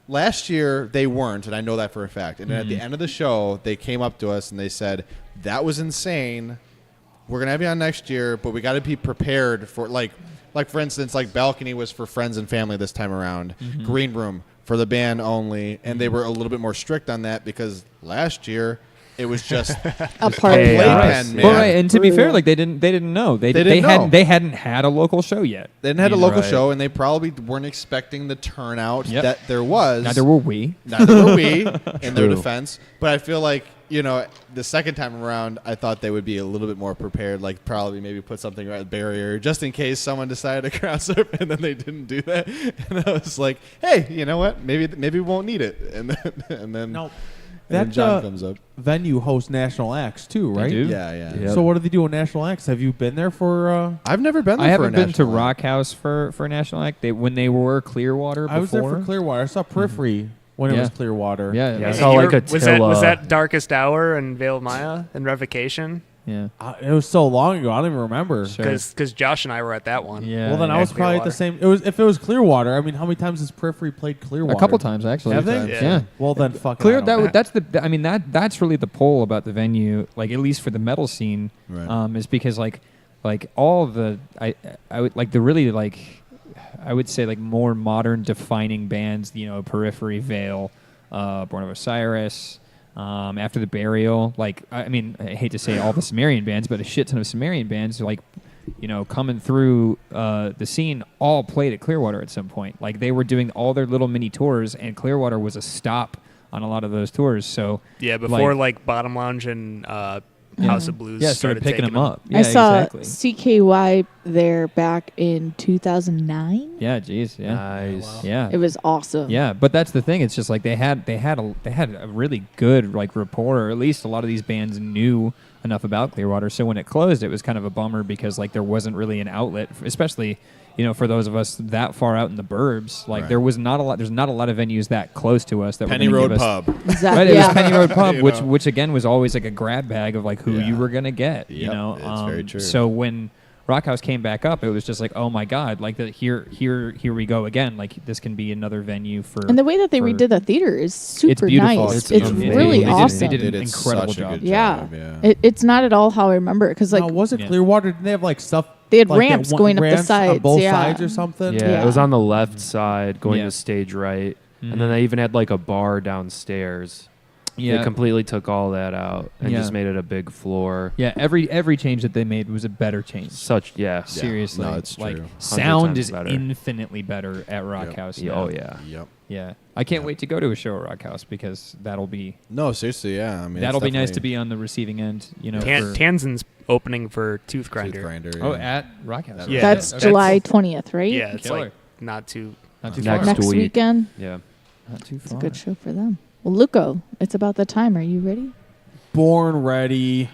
last year they weren't, and I know that for a fact. And then at the end of the show, they came up to us and they said, "That was insane. We're gonna have you on next year, but we got to be prepared for like for instance, like balcony was for friends and family this time around. Green room for the band only, and they were a little bit more strict on that because last year it was just a party. Hey, playpen, man. Well, right, and to be fair, Brutal. like they didn't know. They didn't know. hadn't had a local show yet. They didn't have a You know, local right. show, and they probably weren't expecting the turnout Yep. that there was. Neither were we. Neither were we, in their True. defense. But I feel like, you know, the second time around, I thought they would be a little bit more prepared, like probably maybe put something right at the barrier just in case someone decided to crowd surf, and then they didn't do that. And I was like, hey, you know what? Maybe we won't need it. And then No, and then that John comes up. venue hosts national acts too, right? do? Yeah. Yeah. So what do they do with national acts? Have you been there for? I've never been there I for a haven't been to national act. Rock House for a national act. When they were Clearwater before. I was there for Clearwater. I saw Periphery when it Yeah. was Clearwater. Yeah, Yeah, yeah. I saw like a was that Tilla. Darkest Hour and Veil Maya and Revocation? yeah. It was so long ago. I don't even remember. Sure. Because Josh and I were at that one. Yeah. Well, then I was probably at the same. It was if it was Clearwater. I mean, how many times has Periphery played Clearwater? A couple times actually. Have they? Yeah. Yeah. Well, then fuck. Clear that's that's really the pull about the venue, like at least for the metal scene, Right. is because like all the I would like the really like I would say like more modern defining bands, you know, Periphery, Veil, Born of Osiris, After the Burial. Like I mean, I hate to say all the Sumerian bands, but a shit ton of Sumerian bands like, you know, coming through the scene all played at Clearwater at some point. Like they were doing all their little mini tours, and Clearwater was a stop on a lot of those tours. So Yeah, before like Bottom Lounge and House of Blues started picking taking them up. Yeah, I saw exactly. CKY there back in 2009. Yeah, geez, yeah, Nice. yeah, It was awesome. yeah. But that's the thing. It's just like they had a really good like rapport. Or at least a lot of these bands knew enough about Clearwater. So when it closed, it was kind of a bummer because like there wasn't really an outlet, especially, you know, for those of us that far out in the burbs. Like Right. there was not a lot. There's not a lot of venues that close to us that Penny were gonna Road give us, Pub. Exactly. Right, it Yeah. was Penny Road Pub, You which know. which again was always like a grab bag of like who Yeah. you were gonna get. You Yep, know, it's very true. So when Rock House came back up, it was just like, oh my god, like here we go again. Like this can be another venue for. And the way that they for- redid the theater is super it's beautiful. nice. It's It's amazing. really They did- awesome. They did an They did incredible such a job. good Yeah. job, yeah. It's not at all how I remember it because like Now, was it Yeah. Clearwater? Did they have like stuff? They had like that ramps one- going up the ramps on sides, both yeah. sides or something. Yeah, Yeah. it was on the left side going Yeah. to stage right. And Mhm. then they even had like a bar downstairs. Yeah. They completely took all that out and Yeah. just made it a big floor. Yeah, every change that they made was a better change. Yeah. Seriously, No, it's like true. sound times is better. infinitely better at Rock Yep. House. Yeah, now. oh yeah. Yep. yeah. I can't wait to go to a show at Rock House because that'll be No, seriously, yeah. I mean, that'll it's be nice to definitely be on the receiving end. You know, for, Tanzin's opening for Tooth Tooth Grinder. Grinder. oh yeah. at Rock House. Yeah. That's Okay. July 20th, right? Yeah, it's Killer. like not too. not too Next far. Next week. weekend. Yeah. Not too It's a far. good show for them. Well, Luco, it's about the time. Are you ready? Born Ready.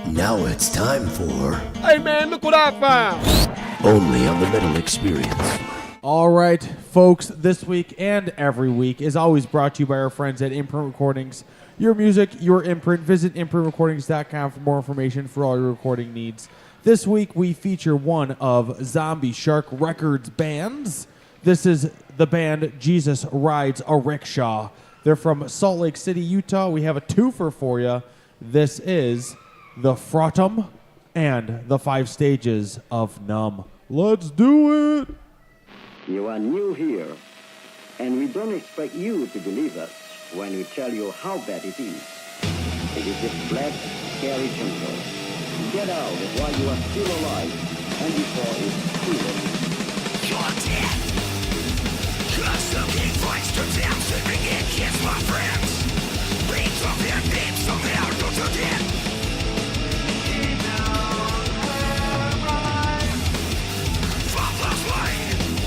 Now it's time for Hey man, look what I found! Only on the Metal Experience. All right, folks, this week and every week is always brought to you by our friends at Imprint Recordings. Your music, your imprint. Visit imprintrecordings.com for more information for all your recording needs. This week, we feature one of Zombie Shark Records' bands. This is the band Jesus Rides a Rickshaw. They're from Salt Lake City, Utah. We have a twofer for you. This is the Frottum and the 5 Stages of Numb. Let's do it! You are new here, and we don't expect you to believe us when we tell you how bad it is. It is this black, scary jungle. Get out while you are still alive, and before it's too late. You're dead. Cause the king fights to them, sleeping in kids, my friends. Beats of their names, so they are not again. Father's line,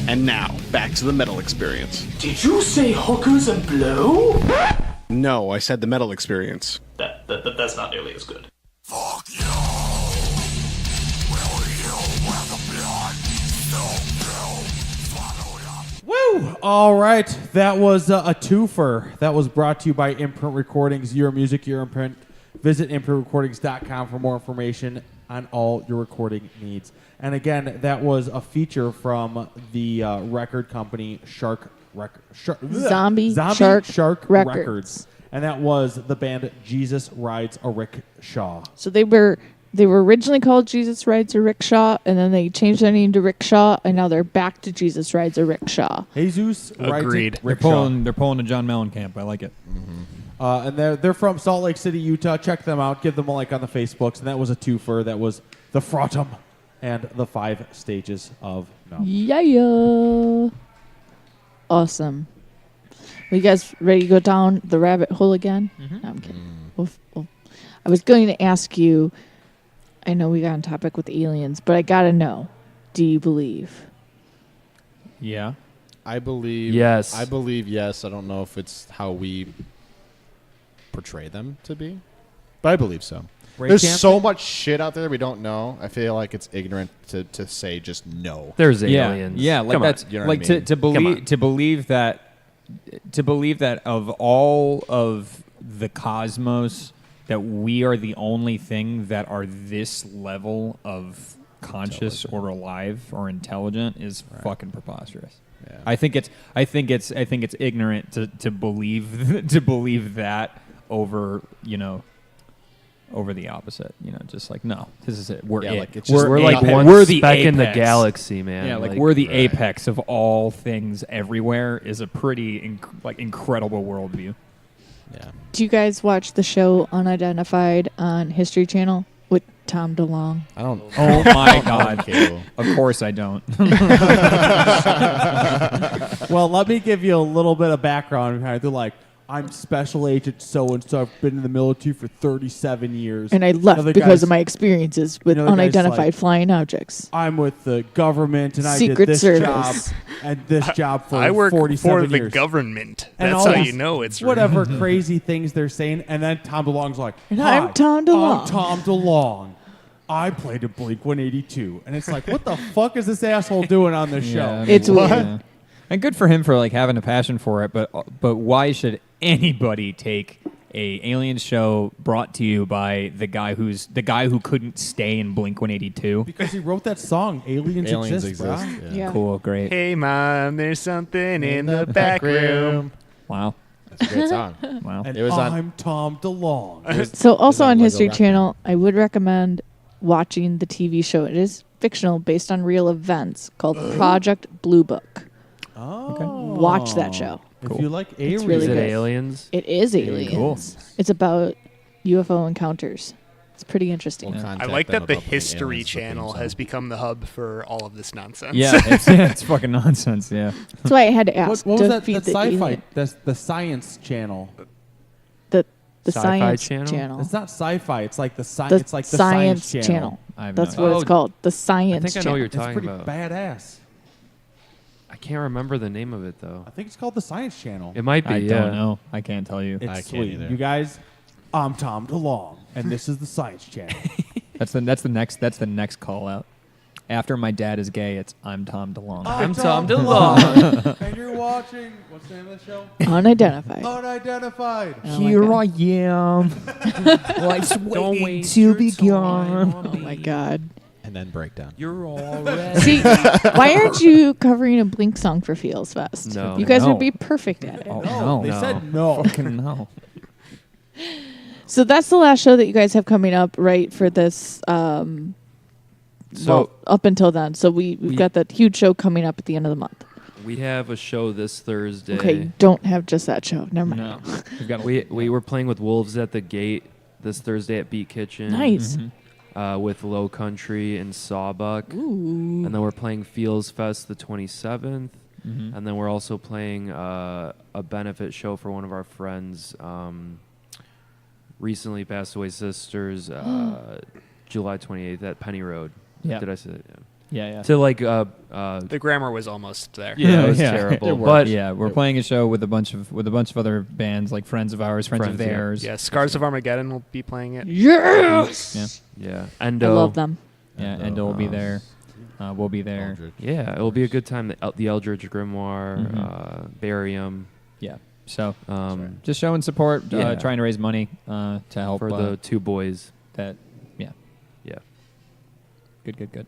And now, back to the metal experience. Did you say hookers and blow? No, I said the metal experience. That's not nearly as good. Woo! All right, that was a twofer. That was brought to you by Imprint Recordings, your music, your imprint. Visit imprintrecordings.com for more information on all your recording needs. And again, that was a feature from the record company Zombie Shark Records. Records. And that was the band Jesus Rides a Rickshaw. So they were originally called Jesus Rides a Rickshaw, and then they changed their name to Rickshaw, and now they're back to Jesus Rides a Rickshaw. Jesus Rides a Agreed. Rickshaw. They're pulling a John Mellencamp. I like it. And they're from Salt Lake City, Utah. Check them out. Give them a like on the Facebooks. And that was a twofer. That was the Frottum and the 5 stages of no. Yeah. Awesome. Are you guys ready to go down the rabbit hole again? No, I'm kidding. Well, I was going to ask you, I know we got on topic with aliens, but I got to know, do you believe? Yeah. I believe Yes. I believe yes. I don't know if it's how we portray them to be, but I believe so. There's so much shit out there we don't know. I feel like it's ignorant to say just no. There's aliens. Yeah, like Come that's on. You know like what I mean? to believe that of all of the cosmos that we are the only thing that are this level of conscious or alive or intelligent is fucking preposterous. Yeah. I think it's ignorant to believe that over, over the opposite, just like, no, this is it. We're Yeah, it. like, it's just We're like apex. one We're the speck in the apex. galaxy, man. Yeah, like we're the apex of all things everywhere is a pretty incredible worldview. Yeah. Do you guys watch the show Unidentified on History Channel with Tom DeLonge? I don't. Oh my God! Cable. Of course I don't. Well, let me give you a little bit of background behind it. They're like, I'm Special Agent so-and-so. I've been in the military for 37 years. And I left Other because guys- of my experiences with the guy's unidentified like, flying objects. I'm with the government, and I Secret did this Service. job and this job for I work 47 for the years. government. And That's all how these you know it's real. whatever crazy things they're saying. And then Tom DeLonge's like, And "Hi, I'm Tom DeLonge." I'm Tom DeLonge. I played a Blink-182. And it's like, what the fuck is this asshole doing on this show? I mean, It's weird. yeah. And good for him for like having a passion for it, but why should anybody take a alien show brought to you by the guy who couldn't stay in Blink-182? Because he wrote that song, Aliens Exist, bro. Yeah. Cool, great. Hey, Mom, there's something in the back room. Wow. That's a great song. Wow. And It was on- I'm Tom DeLonge. So also on on Lego History Record. Channel, I would recommend watching the TV show. It is fictional, based on real events, called Project Blue Book. Oh. Watch that show. If you like It's aliens. really Is it good. aliens? It is aliens. It's about UFO encounters. It's pretty interesting. We'll I contact like them that the about putting History aliens in the theme Channel song. has become the hub for all of this nonsense. Yeah, it's fucking nonsense. Yeah. That's why I had to ask. What to was that? feed The the sci-fi. alien- That's the Science Channel. The Sci-fi Science Channel? Channel. It's not sci-fi. It's like the The It's like the Science Channel. Channel. I have That's no what idea. it's called. The I Science think I know what Channel. you're It's talking pretty about. badass. I can't remember the name of it though. I think it's called the Science Channel. It might be. I yeah. don't know. I can't tell you. It's I can't sweet. either. You guys, I'm Tom DeLonge, and this is the Science Channel. That's the next call out. After my dad is gay, it's I'm Tom DeLonge. I'm Tom DeLonge. And you're watching, what's the name of the show? Unidentified. Unidentified. Oh my God. am. Life's Don't wait to be gone. Oh my God. And then breakdown. You're already. See, why aren't you covering a Blink song for Feels Fest? No. You guys No. would be perfect at it. Oh, No, they no. said no. Fucking no. So that's the last show that you guys have coming up, right? For this, So up until then. So we've got that huge show coming up at the end of the month. we have a show this Thursday. Okay, don't have just that show. Never mind. No. We've got We were playing with Wolves at the Gate this Thursday at Beat Kitchen. Nice. With Low Country and Sawbuck. Ooh. And then we're playing Feels Fest the 27th. Mhm. And then we're also playing a benefit show for one of our friends, recently passed away sisters, July 28th at Penny Road. Yeah. Did I say that? Yeah. Yeah. To like The grammar was almost there. yeah, it was terrible. But yeah, we're playing a show with a bunch of other bands, like friends of ours, friends of Friends, yeah. theirs. Yeah, Scars of Armageddon will be playing it. Yes. yeah, I Endo. love them. Yeah, Endo will be there. We'll be there. Aldrich. Yeah, it will be a good time. The Eldritch Grimoire, Barium. Yeah. So just showing support, Yeah. trying to raise money to help For the two boys. that. Yeah. Yeah. Good.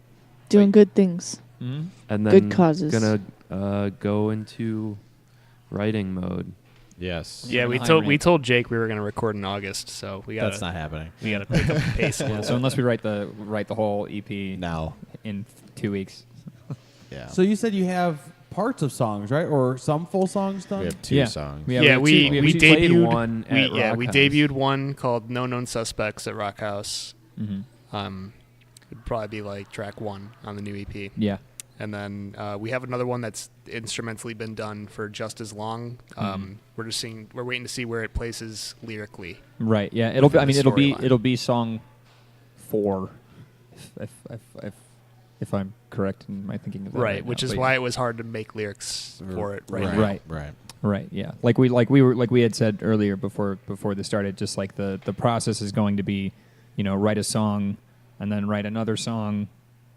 Doing good things. Mm-hmm. And then Good causes. gonna go into writing mode. Yes. Yeah, we told Jake we were going to record in August, so we got That's not happening. We got to pick up the pace a Yeah, little so bit. unless we write the whole EP Now. in 2 weeks. Yeah. So you said you have parts of songs, right? Or some full songs done? We have two Yeah. songs. Yeah, Yeah, we we played debuted one at we Rock House. debuted one called No Known Suspects at Rock House. Mm-hmm. It'd probably be like track 1 on the new EP. Yeah. And then we have another one that's instrumentally been done for just as long. We're waiting to see where it places lyrically. Right. Yeah. It'll be. I Within mean, the it'll storyline. be song 4, if I'm correct in my thinking of that. Right, which now. is But why it was hard to make lyrics for it. Right. Right. Yeah. Like we had said earlier before this started. Just like the process is going to be, write a song, and then write another song.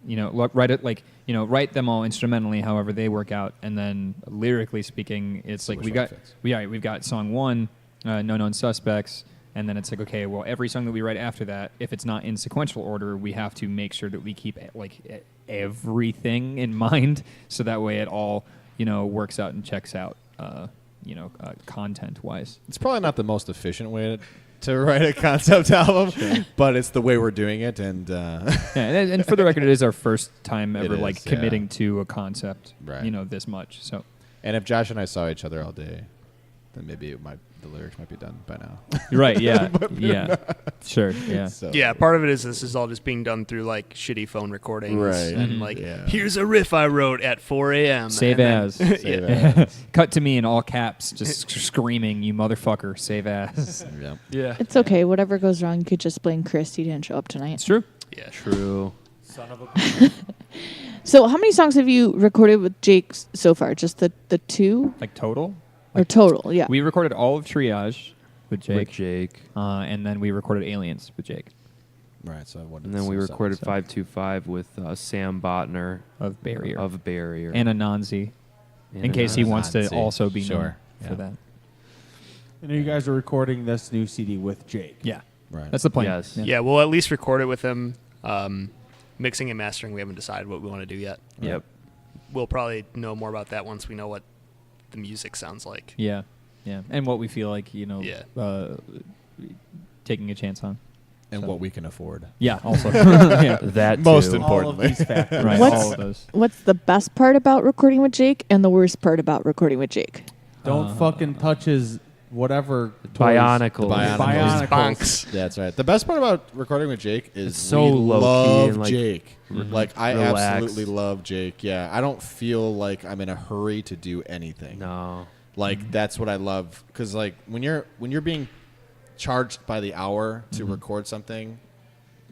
Write them all instrumentally, however they work out, and then lyrically speaking, it's like Which one fits? we've got song 1, No Known Suspects, and then it's like, okay, well, every song that we write after that, if it's not in sequential order, we have to make sure that we keep everything in mind, so that way it all works out and checks out, content wise. It's probably not the most efficient way to write a concept album, but it's the way we're doing it. And and for the record, it is our first time ever is, like yeah. committing to a concept, Right. this much. So and if Josh and I saw each other all day, then maybe the lyrics might be done by now. right, yeah, yeah, sure, yeah. So, Yeah, part of it is this is all just being done through like shitty phone recordings, Right. and Mhm. like Yeah. here's a riff I wrote at 4 a.m. Save and as. Save as. Cut to me in all caps, just screaming, "You motherfucker, save as." Yeah. Yeah. It's okay. Whatever goes wrong, you could just blame Chris. He didn't show up tonight. It's true. Yeah, True. So, how many songs have you recorded with Jake so far? Just the 2 Like total. or total? Yeah. We recorded all of Triage with Jake, With Jake. and then we recorded Aliens with Jake Right. So what? And then we recorded so- 525 with Sam Botner of Barrier of Barrier. and Anansi, And in case he wants to Anansi. also be known Sure. for that. And you guys are recording this new CD with Jake. Yeah, Right. that's the plan. Yes. yeah, we'll at least record it with him. Mixing and mastering, we haven't decided what we want to do yet. Yep. We'll probably know more about that once we know what the music sounds like. Yeah, and what we feel like, Yeah. taking a chance on. and So. what we can afford. Yeah, also. Yeah. That Most too. importantly. All of these factors. Right, What's- all of those. What's the best part about recording with Jake and the worst part about recording with Jake? Don't fucking touch his whatever toys. Bionicles. Bionicles. Bonks. That's right. The best part about recording with Jake is It's so we low-key love and, like, Jake. Like I relaxed. absolutely love Jake. Yeah, I don't feel like I'm in a hurry to do anything. No. Like that's what I love because like when you're being charged by the hour to record something,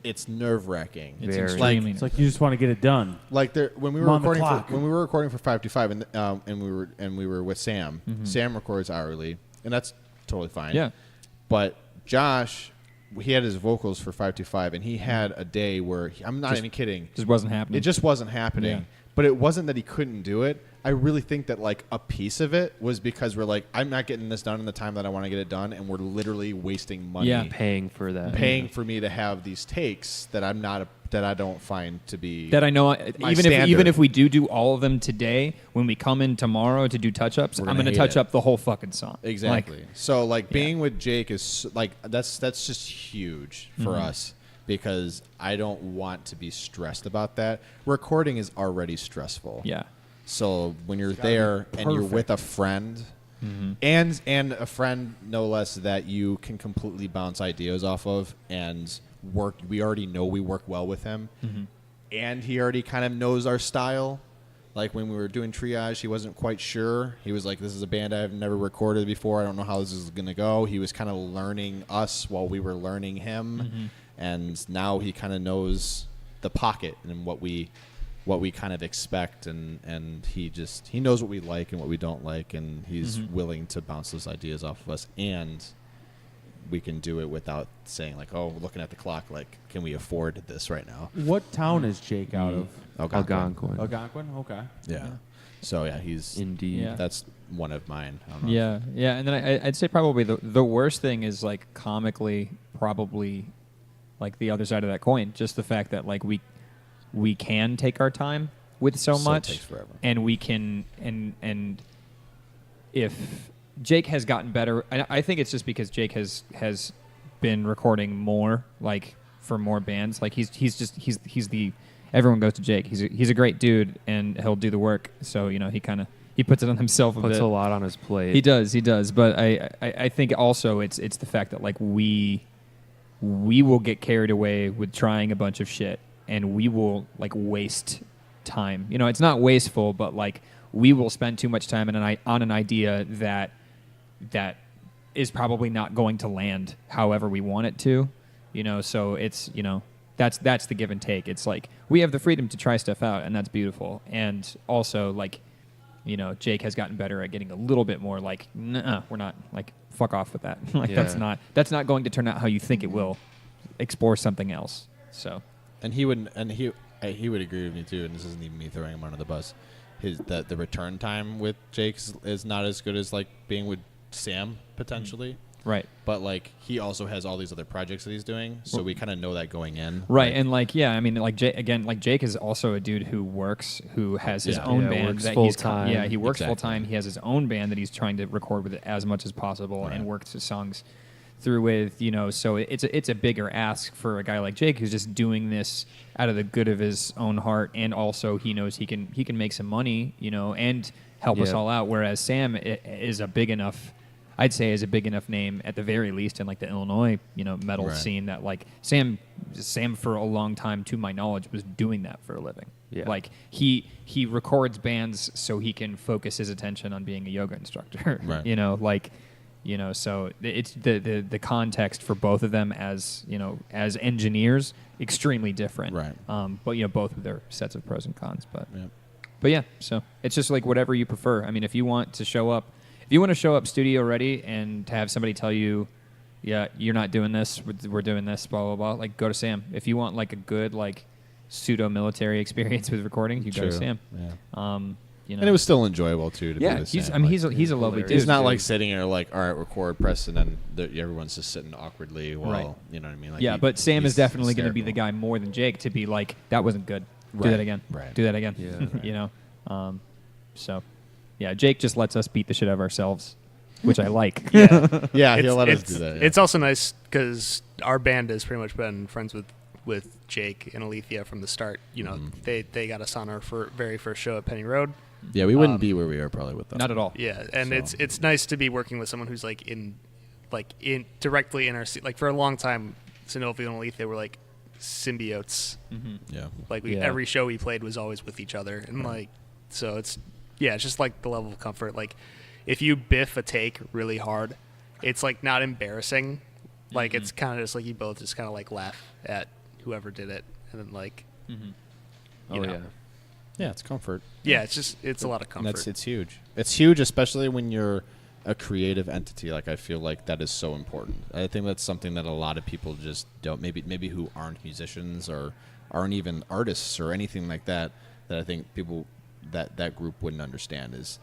it's nerve wracking. It's Very. extremely. It's like you just want to get it done. Like there, when we I'm were on the recording clock. for, when we were recording for 525 and we were with Sam. Sam records hourly, and that's totally fine. Yeah. But Josh, he had his vocals for 525, and he had a day where I'm not even kidding. just wasn't happening. It just wasn't happening. Yeah. But it wasn't that he couldn't do it. I really think that like a piece of it was because we're like, I'm not getting this done in the time that I want to get it done, and we're literally wasting money Yeah. Paying for that. paying for me to have these takes that I'm not that I don't find to be that I know, my even standard. if we do all of them today, when we come in tomorrow to do touch-ups, We're I'm gonna going to hate touch it. up the whole fucking song. Exactly. Like, So like being with Jake is like that's just huge for us because I don't want to be stressed about that. Recording is already stressful. yeah. So when you're there and you're with a friend and a friend no less that you can completely bounce ideas off of and work, we already know we work well with him and he already kind of knows our style. Like when we were doing Triage, he wasn't quite sure. He was like, this is a band I've never recorded before. I don't know how this is going to go. He was kind of learning us while we were learning him. And now he kind of knows the pocket and what we what we kind of expect, and he knows what we like and what we don't like, and he's willing to bounce those ideas off of us, and we can do it without saying like, oh, looking at the clock, like, can we afford this right now? What town is Jake out of? Algonquin. Algonquin? Okay. Yeah. So yeah, he's Indeed. Yeah. That's one of mine. I don't know. Yeah. And then I'd say probably the worst thing is like comically probably like the other side of that coin. Just the fact that like we can take our time with so much, it takes forever. and we can and if Jake has gotten better, I think it's just because Jake has been recording more, like for more bands. Like he's the everyone goes to Jake. He's a great dude, and he'll do the work. So he puts it on himself a bit. Puts a lot on his plate. He does. But I think also it's the fact that like we will get carried away with trying a bunch of shit, and we will like waste time. It's not wasteful, but like we will spend too much time on an idea that is probably not going to land however we want it to. So it's that's the give and take. It's like we have the freedom to try stuff out, and that's beautiful. And also like Jake has gotten better at getting a little bit more like, nah, we're not, like, fuck off with that. Like that's not going to turn out how you think it will. Explore something else. So, and he would agree with me too. And this isn't even me throwing him under the bus. The return time with Jake is not as good as like being with Sam potentially. Right. But like he also has all these other projects that he's doing, so we kind of know that going in. Right. And like I mean like Jake is also a dude who works, who has his own band works that full he's time. Yeah, he works Exactly. full time. He has his own band that he's trying to record with it as much as possible and works his songs through with, so it's a bigger ask for a guy like Jake who's just doing this out of the good of his own heart, and also he knows he can make some money, and help us all out, whereas Sam is a big enough name at the very least in like the Illinois, metal scene that like Sam for a long time, to my knowledge, was doing that for a living. Yeah. Like he records bands so he can focus his attention on being a yoga instructor. Right. So it's the context for both of them as engineers extremely different. Right. But both of their sets of pros and cons. But yeah, so it's just like whatever you prefer. I mean, if you want to show up studio ready and to have somebody tell you, yeah, you're not doing this, we're doing this, blah, blah, blah, like go to Sam. If you want like a good like pseudo-military experience with recording, you go to Sam. Yeah. And it was still enjoyable too to be with Sam. He's a lovely dude. He's not like sitting here like, all right, record, press, and then everyone's just sitting awkwardly while, you know what I mean? Like but Sam is definitely going to be the guy more than Jake to be like, that wasn't good. Do that again. Right. Do that again. Yeah. So... Yeah, Jake just lets us beat the shit out of ourselves, which I like. Yeah, he'll let us do that. Yeah. It's also nice because our band has pretty much been friends with Jake and Alethea from the start. They got us on our very first show at Penny Road. Yeah, we wouldn't be where we are probably with them. Not at all. Yeah, and it's nice to be working with someone who's like directly in our like for a long time. Synovial and Alethea were like symbiotes. Mm-hmm. Yeah, like every show we played was always with each other, and like so it's. Yeah, it's just like the level of comfort. Like, if you biff a take really hard, it's like not embarrassing. Like, it's kind of just like you both just kind of like laugh at whoever did it, and then like, you know. yeah, it's comfort. Yeah, it's a lot of comfort. It's huge. It's huge, especially when you're a creative entity. Like, I feel like that is so important. I think that's something that a lot of people just don't. Maybe who aren't musicians or aren't even artists or anything like that. That I think people. That group wouldn't understand is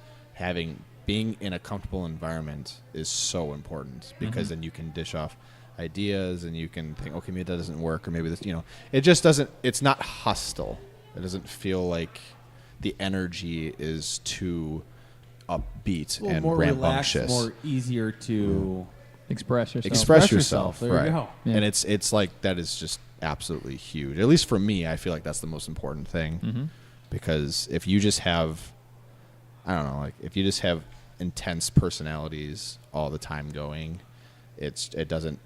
being in a comfortable environment is so important because then you can dish off ideas and you can think, okay, maybe that doesn't work or maybe this, it just doesn't. It's not hostile. It doesn't feel like the energy is too upbeat and more rambunctious. Relaxed, more easier to express yourself. Express yourself. There right. you go. Yeah. And it's like that is just absolutely huge. At least for me, I feel like that's the most important thing. Mm-hmm. Because if you just have, I don't know, like if you just have intense personalities all the time going, it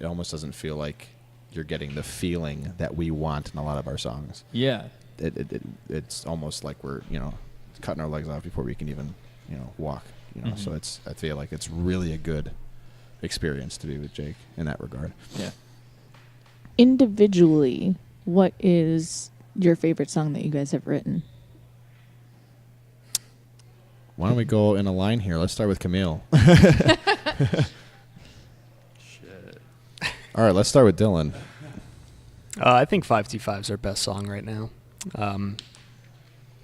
almost doesn't feel like you're getting the feeling that we want in a lot of our songs. Yeah. It's almost like we're, cutting our legs off before we can even, walk, So I feel like it's really a good experience to be with Jake in that regard. Yeah. Individually, what is your favorite song that you guys have written? Why don't we go in a line here? Let's start with Camille. Shit. All right, let's start with Dylan. I think 525 is our best song right now.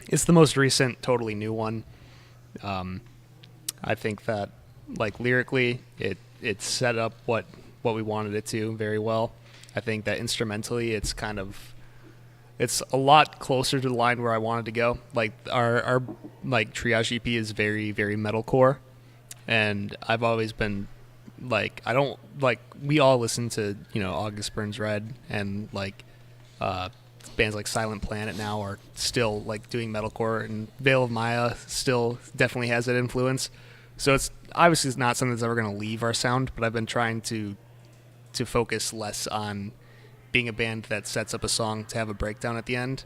It's the most recent, totally new one. I think that, like, lyrically, it set up what we wanted it to very well. I think that instrumentally, it's a lot closer to the line where I wanted to go. Like, our like Triage EP is very, very metalcore, and I've always been like, I don't like, we all listen to, August Burns Red, and like bands like Silent Planet now are still like doing metalcore, and Veil of Maya still definitely has that influence. So it's obviously not something that's ever going to leave our sound, but I've been trying to focus less on being a band that sets up a song to have a breakdown at the end,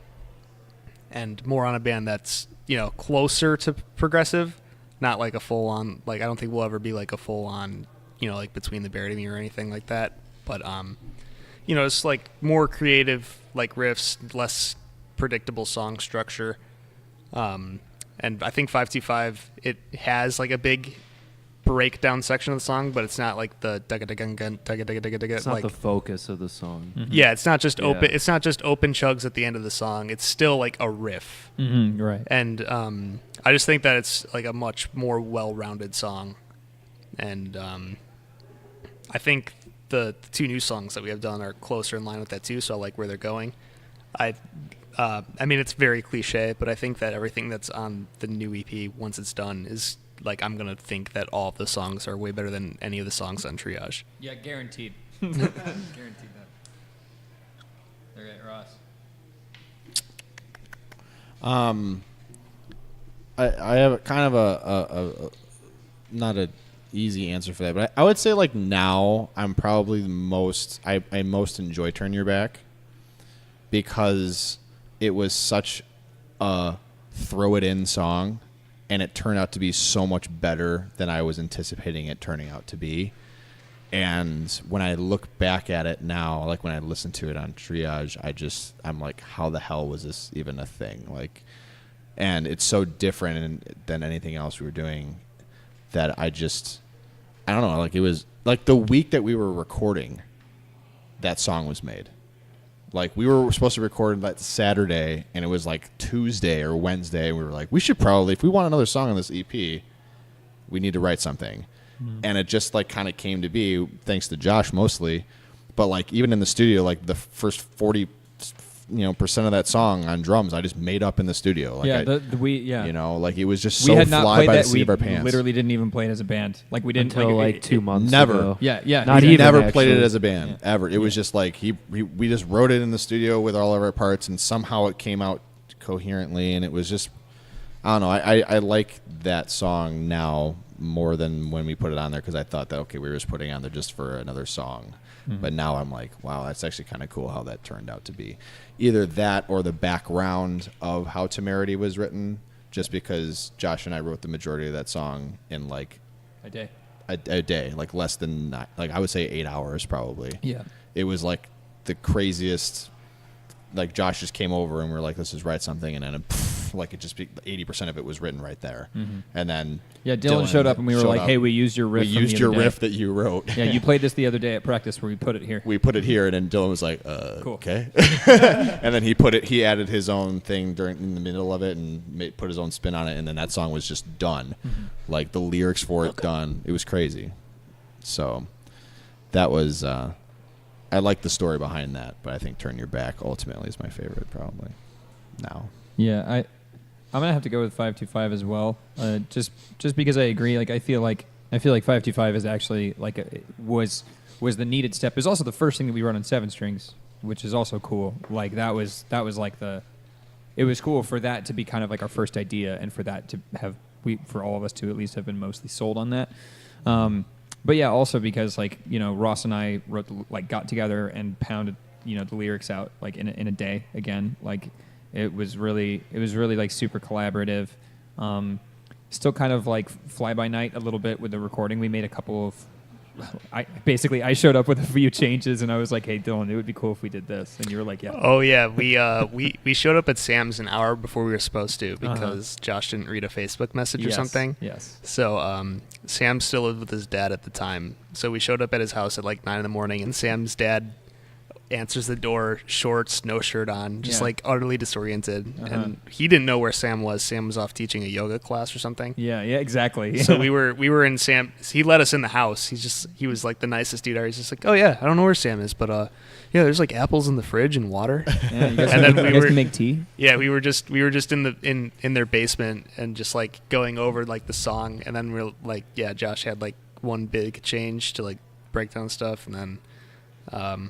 and more on a band that's, closer to progressive, not like a full on, like, I don't think we'll ever be like a full on, like Between the Buried and Me or anything like that. But, it's like more creative, like riffs, less predictable song structure. And I think 525, it has like a big breakdown section of the song, but it's not like the It's not like the focus of the song. Mm-hmm. Yeah, it's not just open. It's not just open chugs at the end of the song. It's still like a riff, Right. and I just think that it's like a much more well-rounded song, and I think the two new songs that we have done are closer in line with that too. So I like where they're going. I mean, it's very cliche, but I think that everything that's on the new EP, once it's done, is like, I'm gonna think that all of the songs are way better than any of the songs on Triage. Yeah, guaranteed. Guaranteed that. Okay, Ross. I have kind of a not a easy answer for that, but I would say like now I'm probably the most I most enjoy Turn Your Back, because it was such a throw it in song, and it turned out to be so much better than I was anticipating it turning out to be. And when I look back at it now, like when I listen to it on Triage, I'm like, how the hell was this even a thing? Like, and it's so different than anything else we were doing that I don't know, like it was like the week that we were recording, that song was made. Like, we were supposed to record that Saturday, and it was like Tuesday or Wednesday, and we were like, we should probably, if we want another song on this EP, we need to write something. Mm-hmm. And it just like kind of came to be, thanks to Josh mostly. But like, even in the studio, like the first 40% of that song on drums, I just made up in the studio. Like like it was just so fly by the seat of our pants. We literally didn't even play it as a band. Like, we didn't until like 2 months never ago. Yeah. Not he even never actually. played it as a band ever. It was just like we just wrote it in the studio with all of our parts, and somehow it came out coherently, and it was just, I don't know. I like that song now more than when we put it on there, because I thought that, okay, we were just putting it on there just for another song. Mm-hmm. But now I'm like, wow, that's actually kind of cool how that turned out to be. Either that or the background of how Temerity was written, just because Josh and I wrote the majority of that song in like a day. A day, like less than, like I would say 8 hours probably. Yeah. It was like the craziest. Like, Josh just came over and we were like, let's just write something, and then like it just 80% of it was written right there. Mm-hmm. And then Dylan showed up and we were like, hey, we used your riff. We used your riff that you wrote. Yeah, you played this the other day at practice where we put it here. We put it here, and then Dylan was like, cool. Okay. And then he added his own thing in the middle of it and put his own spin on it, and then that song was just done. Mm-hmm. Like, the lyrics for it done. It was crazy. So that was I like the story behind that, but I think Turn Your Back ultimately is my favorite probably now. Yeah, I'm gonna have to go with 525 as well. Just because I agree. Like, I feel like 525 is actually like was the needed step. It was also the first thing that we wrote on 7 strings, which is also cool. Like, that was like it was cool for that to be kind of like our first idea, and for that to have for all of us to at least have been mostly sold on that. But yeah, also because Ross and I got together and pounded the lyrics out like in a day again. Like, it was really like super collaborative. Still kind of like fly by night a little bit with the recording. We made a couple of I showed up with a few changes, and I was like, "Hey, Dylan, it would be cool if we did this." And you were like, "Yeah." Oh yeah, we showed up at Sam's an hour before we were supposed to because Josh didn't read a Facebook message or something. Yes. So Sam still lived with his dad at the time. So we showed up at his house at like 9 a.m, and Sam's dad answers the door, shorts, no shirt on, just like utterly disoriented. And he didn't know where Sam was. Sam was off teaching a yoga class or something. Yeah, exactly. So we were in Sam. He let us in the house. He was like the nicest dude. He's just like, oh yeah, I don't know where Sam is, but yeah, there's like apples in the fridge and water. Yeah, you guys can make tea. Yeah, we were just in their basement and just like going over like the song, and then we're like, yeah, Josh had like one big change to like break down stuff, and then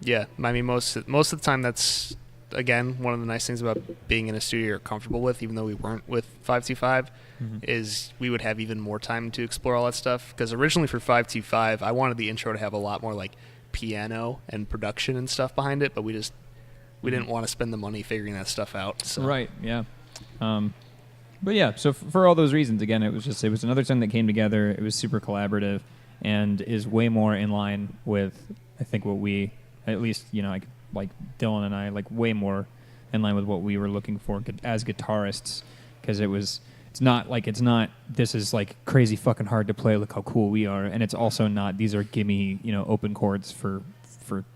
yeah, I mean most of the time that's again one of the nice things about being in a studio you're comfortable with, even though we weren't with 525, is we would have even more time to explore all that stuff. Because originally for 525, I wanted the intro to have a lot more like piano and production and stuff behind it, but we didn't want to spend the money figuring that stuff out. So. Right. Yeah. But yeah, so for all those reasons, again, it was another time that came together. It was super collaborative, and is way more in line with I think what we, at least like Dylan and I, like way more in line with what we were looking for as guitarists, because it's not this is like crazy fucking hard to play, look how cool we are, and it's also not these are gimme open chords for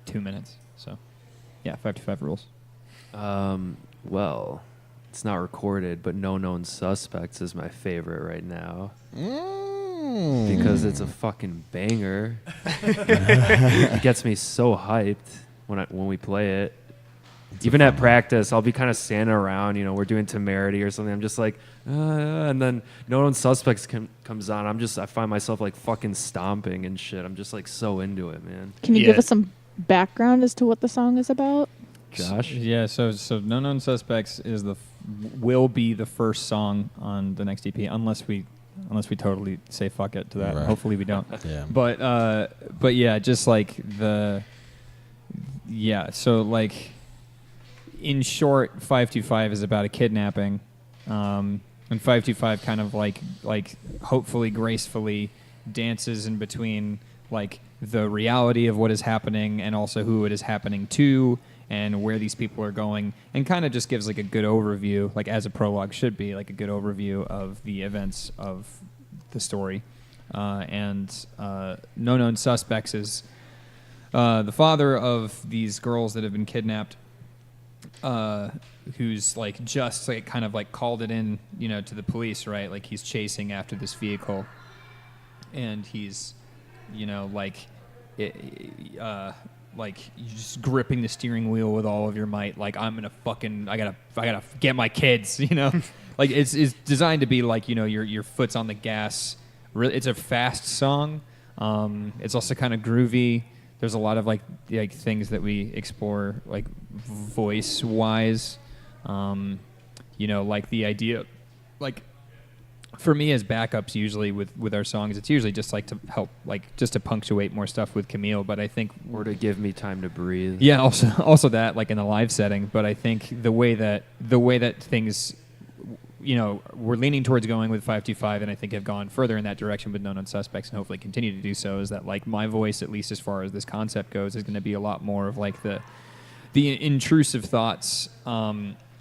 2 minutes. So yeah, 525 rules. Well, it's not recorded, but No Known Suspects is my favorite right now. Because it's a fucking banger. It gets me so hyped when we play it. Even at practice, I'll be kind of standing around, we're doing Temerity or something. I'm just like, and then No Known Suspects comes on. I find myself like fucking stomping and shit. I'm just like so into it, man. Can you give us some background as to what the song is about? Josh? Yeah, so No Known Suspects will be the first song on the next EP, unless we totally say fuck it to that. Right. Hopefully we don't. Yeah. But yeah, just like so like in short, 525 is about a kidnapping, and 525 kind of like hopefully gracefully dances in between like the reality of what is happening and also who it is happening to and where these people are going, and kind of just gives like a good overview, like as a prologue should be, like a good overview of the events of the story. And No Known Suspects is the father of these girls that have been kidnapped, who's like just like kind of like called it in, to the police, right? Like he's chasing after this vehicle, and he's, like you're just gripping the steering wheel with all of your might. Like I gotta get my kids, like it's designed to be like, your foot's on the gas. It's a fast song. It's also kind of groovy. There's a lot of like things that we explore, like voice wise, like the idea, like for me as backups usually with our songs, it's usually just like to help, like just to punctuate more stuff with Camille, but I think or to give me time to breathe. Yeah, also that, like in the live setting, but I think the way that things, we're leaning towards going with 525, and I think have gone further in that direction with No Known Suspects, and hopefully continue to do so, is that like my voice, at least as far as this concept goes, is going to be a lot more of like the intrusive thoughts,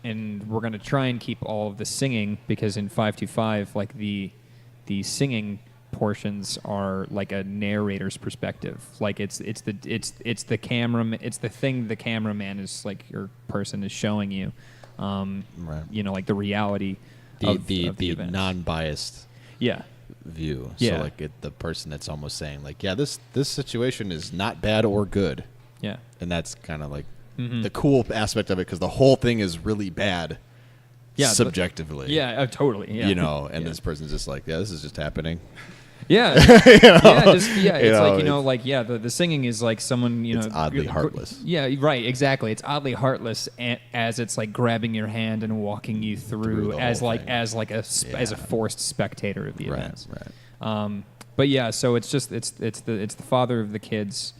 and we're going to try and keep all of the singing, because in 525, like the singing portions are like a narrator's perspective. Like it's the camera, it's the thing the cameraman is like, your person is showing you, right. Like the reality of the non-biased view. Yeah. So like the person that's almost saying like, yeah, this situation is not bad or good. Yeah. And that's kind of like the cool aspect of it, because the whole thing is really bad, subjectively. Totally. Yeah. And this person's just like, yeah, this is just happening. Yeah. It's like, the singing is like someone, it's oddly heartless. Yeah, right, exactly. It's oddly heartless as it's like grabbing your hand and walking you through as a forced spectator of the events. Right. But yeah, so it's just it's the father of the kids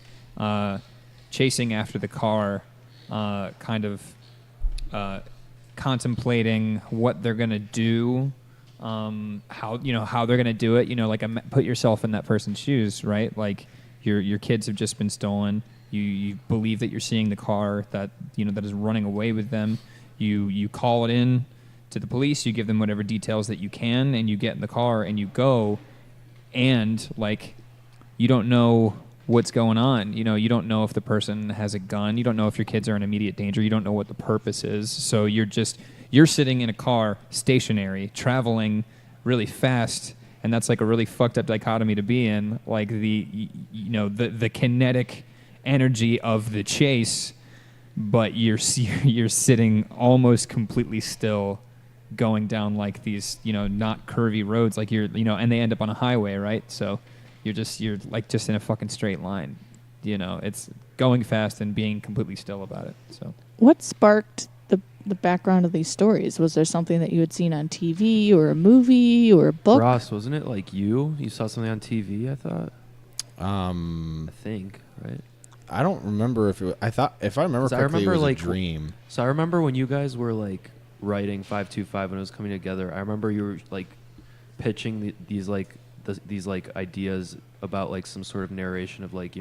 chasing after the car, kind of contemplating what they're gonna do how they're gonna do it. Like put yourself in that person's shoes, right? Like your kids have just been stolen. You believe that you're seeing the car that that is running away with them. You call it in to the police. You give them whatever details that you can, and you get in the car and you go. And like, you don't know what's going on. You don't know if the person has a gun. You don't know if your kids are in immediate danger. You don't know what the purpose is. So you're sitting in a car, stationary, traveling really fast, and that's like a really fucked up dichotomy to be in. Like the kinetic energy of the chase, but you're sitting almost completely still, going down like these not curvy roads, like and they end up on a highway, right? So you're like just in a fucking straight line. It's going fast and being completely still about it. So what sparked the background of these stories? Was there something that you had seen on TV or a movie or a book? Ross, wasn't it like you saw something on TV? I thought. I think, right? I don't remember if I remember correctly, it was a dream. So I remember when you guys were like writing 525 when it was coming together. I remember you were like pitching these ideas about like some sort of narration of like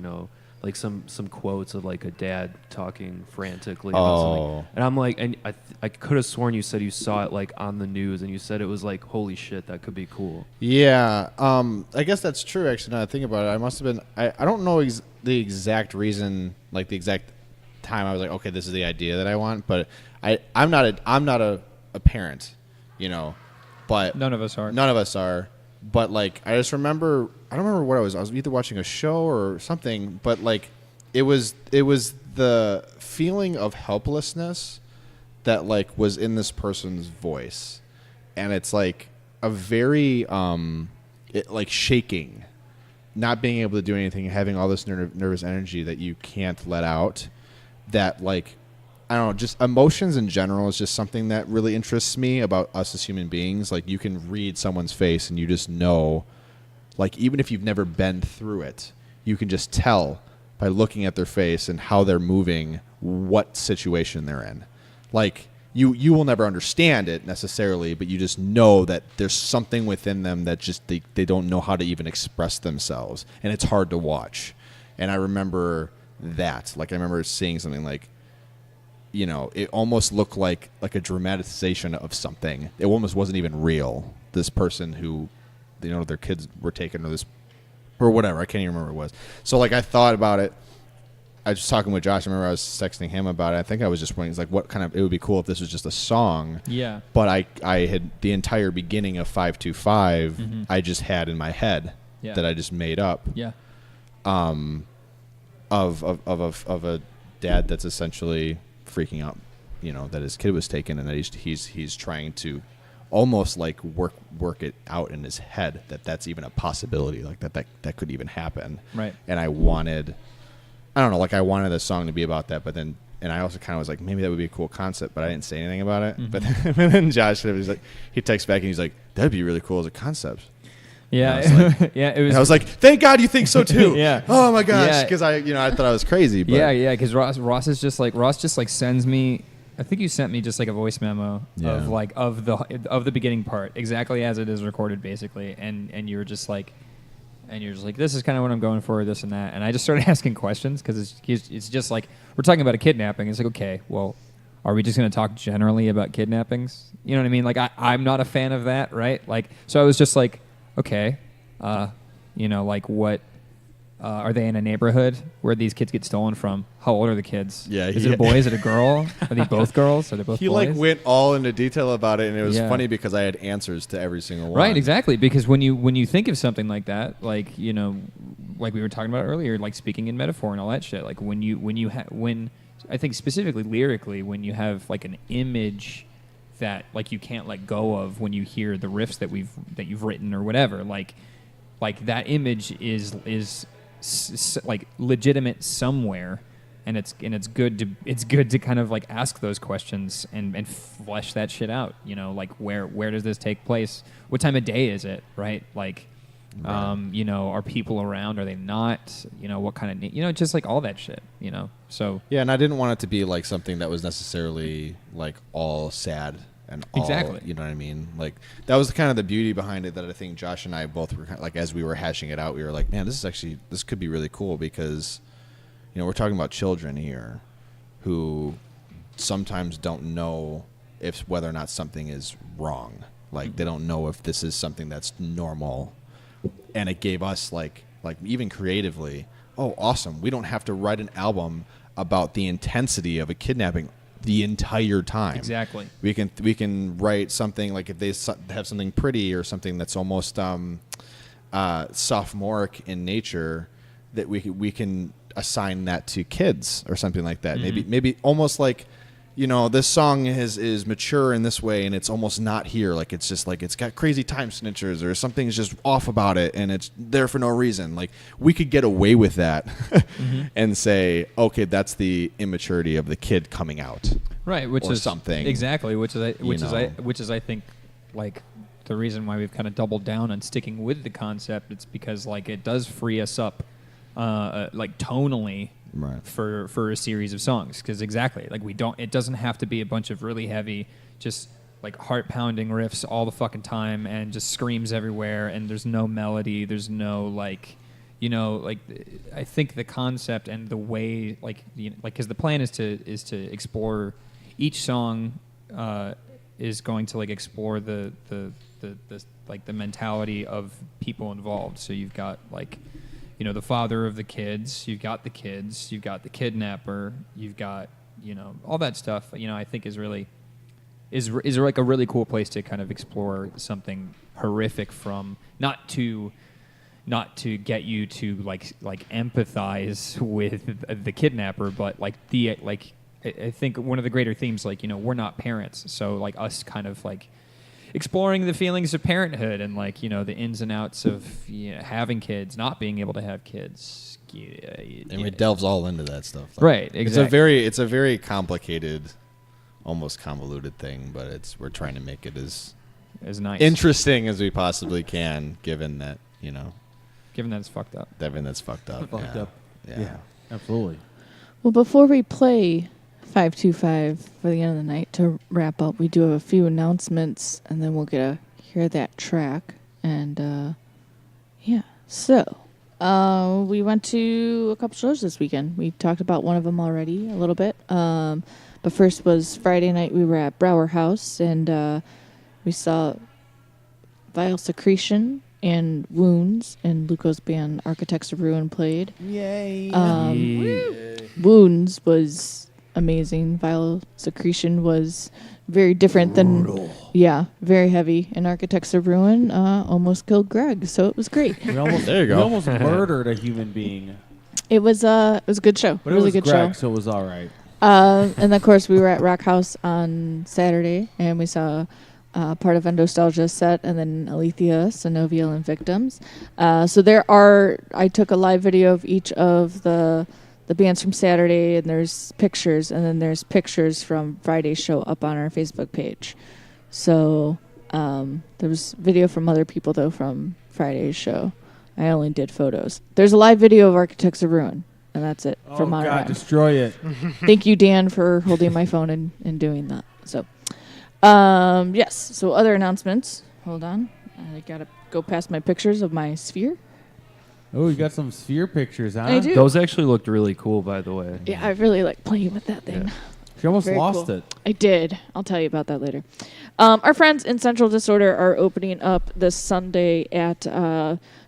like some quotes of like a dad talking frantically about something. And I'm like, and I could have sworn you said you saw it like on the news, and you said it was like, holy shit, that could be cool. Yeah, I guess that's true. Actually, now that I think about it, I must have been. I don't know the exact reason, like the exact time I was like, okay, this is the idea that I want. But I'm not a parent, but none of us are. But like, I just remember, I don't remember what I was either watching a show or something, but like, it was the feeling of helplessness that like was in this person's voice, and it's like a very like shaking, not being able to do anything, having all this nervous energy that you can't let out. That like, I don't know, just emotions in general is just something that really interests me about us as human beings. Like, you can read someone's face and you just know, like, even if you've never been through it, you can just tell by looking at their face and how they're moving, what situation they're in. Like, you will never understand it necessarily, but you just know that there's something within them that just they don't know how to even express themselves, and it's hard to watch. And I remember that. Like, I remember seeing something like, it almost looked like a dramatization of something. It almost wasn't even real. This person who, their kids were taken, or whatever. I can't even remember what it was. So like, I thought about it. I was talking with Josh. I remember I was texting him about it. I think I was just wondering, like, what kind of, it would be cool if this was just a song. Yeah. But I had the entire beginning of 525. I just had in my head that I just made up. Yeah. Of a dad that's essentially freaking out, that his kid was taken, and that he's trying to almost like work it out in his head that that's even a possibility, like that could even happen. Right. And I wanted the song to be about that, but then, and I also kind of was like, maybe that would be a cool concept, but I didn't say anything about it. But then Josh was like, he texts back and he's like, that'd be really cool as a concept. Yeah, like, yeah. It was. I was like, thank God you think so too. Yeah. Oh my gosh, because I thought I was crazy. But yeah. Because Ross just sends me. I think you sent me just like a voice memo of the beginning part, exactly as it is recorded, basically, and you're just like, this is kind of what I'm going for, this and that, and I just started asking questions because it's just like, we're talking about a kidnapping. It's like, okay, well, are we just going to talk generally about kidnappings? You know what I mean? Like, I'm not a fan of that, right? Like, so I was just like, okay, like what, are they in a neighborhood where these kids get stolen from? How old are the kids? Yeah. Is it a boy? Is it a girl? Are they both girls? Are they both he boys? like went all into detail about it, and it was funny because I had answers to every single one. Right, exactly. Because when you think of something like that, like, like we were talking about earlier, like speaking in metaphor and all that shit, like when I think specifically lyrically, when you have like an image that like you can't let go of when you hear the riffs that you've written or whatever, like that image is like legitimate somewhere, and it's good to kind of like ask those questions and flesh that shit out. Like where does this take place? What time of day is it? Right? Like, right. Are people around? Are they not? What kind of just like all that shit. So yeah, and I didn't want it to be like something that was necessarily like all sad and all, Exactly. You know what I mean? Like that was kind of the beauty behind it that I think Josh and I both were like, as we were hashing it out, we were like, man, this could be really cool because, we're talking about children here who sometimes don't know whether or not something is wrong. Like they don't know if this is something that's normal, and it gave us like even creatively, oh, awesome. We don't have to write an album about the intensity of a kidnapping the entire time. Exactly. We can write something like if they have something pretty or something that's almost sophomoric in nature, that we can assign that to kids or something like that. Maybe almost like, this song is mature in this way and it's almost not here. Like it's just like it's got crazy time signatures or something's just off about it and it's there for no reason. Like we could get away with that and say, okay, that's the immaturity of the kid coming out. Right, which or is something. Exactly, which is I think like the reason why we've kind of doubled down on sticking with the concept. It's because like it does free us up like tonally. Right. For a series of songs, because like it doesn't have to be a bunch of really heavy, just like heart pounding riffs all the fucking time and just screams everywhere and there's no melody, there's no like I think the concept and the way because the plan is to explore each song is going to like explore the like the mentality of people involved. So you've got like the father of the kids, you've got the kids, you've got the kidnapper, you've got, all that stuff, I think is really, is like a really cool place to kind of explore something horrific from, not to get you to like empathize with the kidnapper, but I think one of the greater themes, we're not parents. So like us kind of like exploring the feelings of parenthood and the ins and outs of having kids, not being able to have kids. And it delves all into that stuff. Right, exactly. It's a very complicated, almost convoluted thing, but we're trying to make it as nice, interesting as we possibly can, given that it's fucked up. Given that's fucked up. Fucked up. Yeah, absolutely. Well, before we play 525 for the end of the night to wrap up, we do have a few announcements and then we'll get to hear that track. And so we went to a couple shows this weekend. We talked about one of them already a little bit, but first was Friday night. We were at Brower House and we saw Vile Secretion and Wounds, and Luco's band Architects of Ruin played. Yay! Wounds was amazing. Vile Secretion was very different than very heavy. And Architects of Ruin almost killed Greg, so it was great. There you go. We almost murdered a human being. It was a good show. But really it was good Greg, show. so it was all right. And of course we were at Rock House on Saturday and we saw part of Endostalgia's set and then Alethea, Synovial, and Victims. So I took a live video of each of the bands from Saturday, and there's pictures, and then there's pictures from Friday's show up on our Facebook page. So there was video from other people, though, from Friday's show. I only did photos. There's a live video of Architects of Ruin, and that's it from our end. Destroy it. Thank you, Dan, for holding my phone and doing that. So, yes. So other announcements. Hold on. I got to go past my pictures of my sphere. Oh, you got some sphere pictures, huh? I do. Those actually looked really cool, by the way. Yeah, I really like playing with that thing. Yeah. She almost Very lost cool. it. I did. I'll tell you about that later. Our friends in Central Disorder are opening up this Sunday at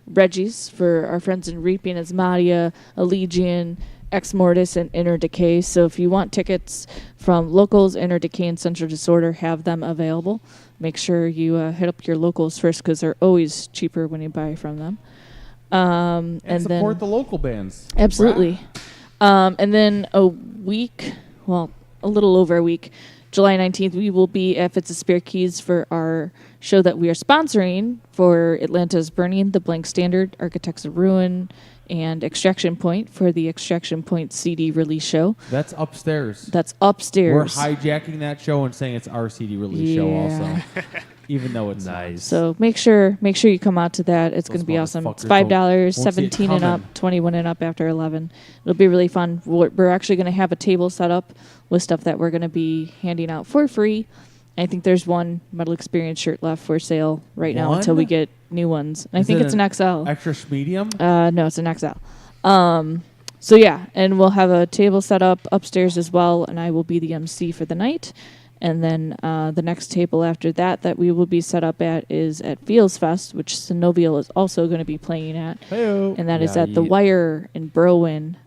Reggie's for our friends in Reaping, Asmadia, Allegian, Ex Mortis, and Inner Decay. So if you want tickets from locals, Inner Decay, and Central Disorder have them available. Make sure you hit up your locals first because they're always cheaper when you buy from them. And support then, the local bands. Absolutely. And then a little over a week, July 19th, we will be at Fitz Spare Keys for our show that we are sponsoring for Atlanta's Burning, The Blank Standard, Architects of Ruin, and Extraction Point for the Extraction Point CD release show. That's upstairs. That's upstairs. We're hijacking that show and saying it's our CD release show also. Even though it's nice. So make sure you come out to that. It's going to be awesome. It's $5, 17 and up, 21 and up after 11. It'll be really fun. We're actually going to have a table set up with stuff that we're going to be handing out for free I think there's one Metal Experience shirt left for sale right now until we One? get new ones. And I Is think it it's an XL. Extra medium? No, it's an XL. So yeah, and we'll have a table set up upstairs as well, and I will be the MC for the night. And then the next table after that we will be set up at is at Feels Fest, which Synovial is also going to be playing at. Hey-o. And that is at the Wire in Berwyn,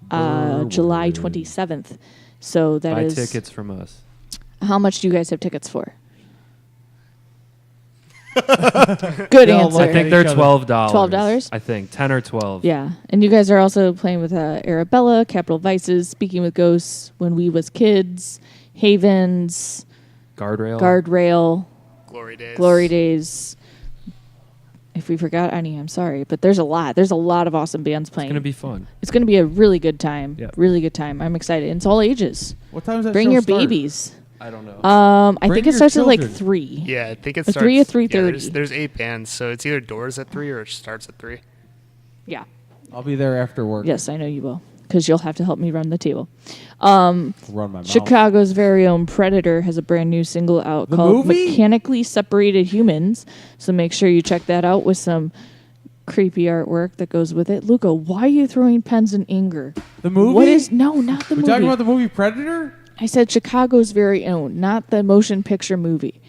July 27th. So that Buy is tickets from us. How much do you guys have tickets for? Good answer. I think they're $12. $12? I think 10 or 12. Yeah, and you guys are also playing with Arabella, Capital Vices, Speaking with Ghosts, When We Was Kids, Havens, Guardrail, Glory Days. If we forgot any, I'm sorry, but there's a lot. There's a lot of awesome bands playing. It's gonna be fun. It's gonna be a really good time. Yep. Really good time. I'm excited. And it's all ages. What time does that Bring show your start? babies. I don't know. I think it starts at like 3. Yeah, I think it Or starts 3 or 3:30. Yeah, there's 8 bands, so it's either doors at 3 or it starts at 3. Yeah. I'll be there after work. Yes, I know you will, because you'll have to help me run the table. Run my mouth. Chicago's very own Predator has a brand new single out called movie? Mechanically Separated Humans. So make sure you check that out with some creepy artwork that goes with it. Luca, why are you throwing pens in anger? The movie? What is... No, not the We're movie. talking about the movie Predator? I said Chicago's very own, not the motion picture movie.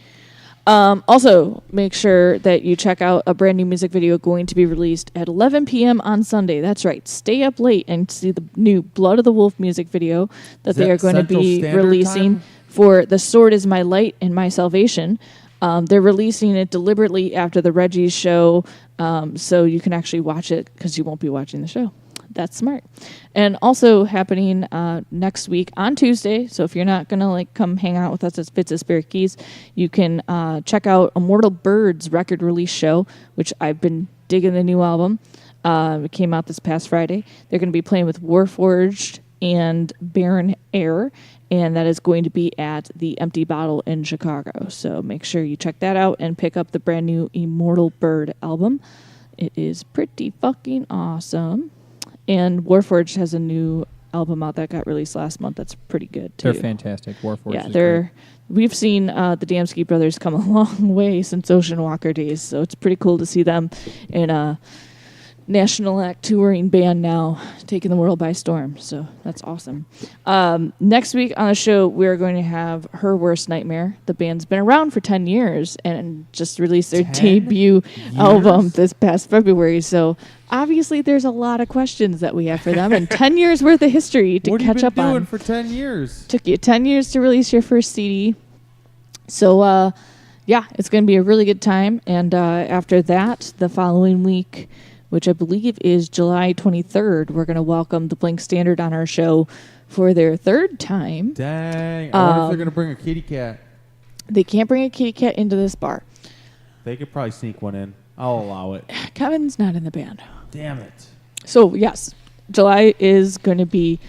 Also, make sure that you check out a brand new music video going to be released at 11 p.m. on Sunday. That's right. Stay up late and see the new Blood of the Wolf music video that they are going to be releasing for The Sword is My Light and My Salvation. They're releasing it deliberately after the Reggie's show, so you can actually watch it because you won't be watching the show. That's smart. And also happening next week on Tuesday, so if you're not going to come hang out with us at Fitz's Spirit Keys, you can check out Immortal Bird's record release show, which I've been digging the new album. It came out this past Friday. They're going to be playing with Warforged and Baron Air, and that is going to be at the Empty Bottle in Chicago. So make sure you check that out and pick up the brand new Immortal Bird album. It is pretty fucking awesome. And Warforged has a new album out that got released last month that's pretty good, too. They're fantastic. Warforged is they're great. We've seen the Damsky brothers come a long way since Ocean Walker days, so it's pretty cool to see them in a national act touring band now, taking the world by storm. So that's awesome. Next week on the show, we're going to have Her Worst Nightmare. The band's been around for 10 years and just released their debut album this past February. So obviously there's a lot of questions that we have for them and 10 years worth of history to catch up on. What have you been doing for 10 years? Took you 10 years to release your first CD. So, yeah, it's going to be a really good time. And after that, the following week, which I believe is July 23rd, we're going to welcome the Blink Standard on our show for their 3rd time. Dang. I wonder if they're going to bring a kitty cat. They can't bring a kitty cat into this bar. They could probably sneak one in. I'll allow it. Kevin's not in the band. Damn it. So, yes, July is going to be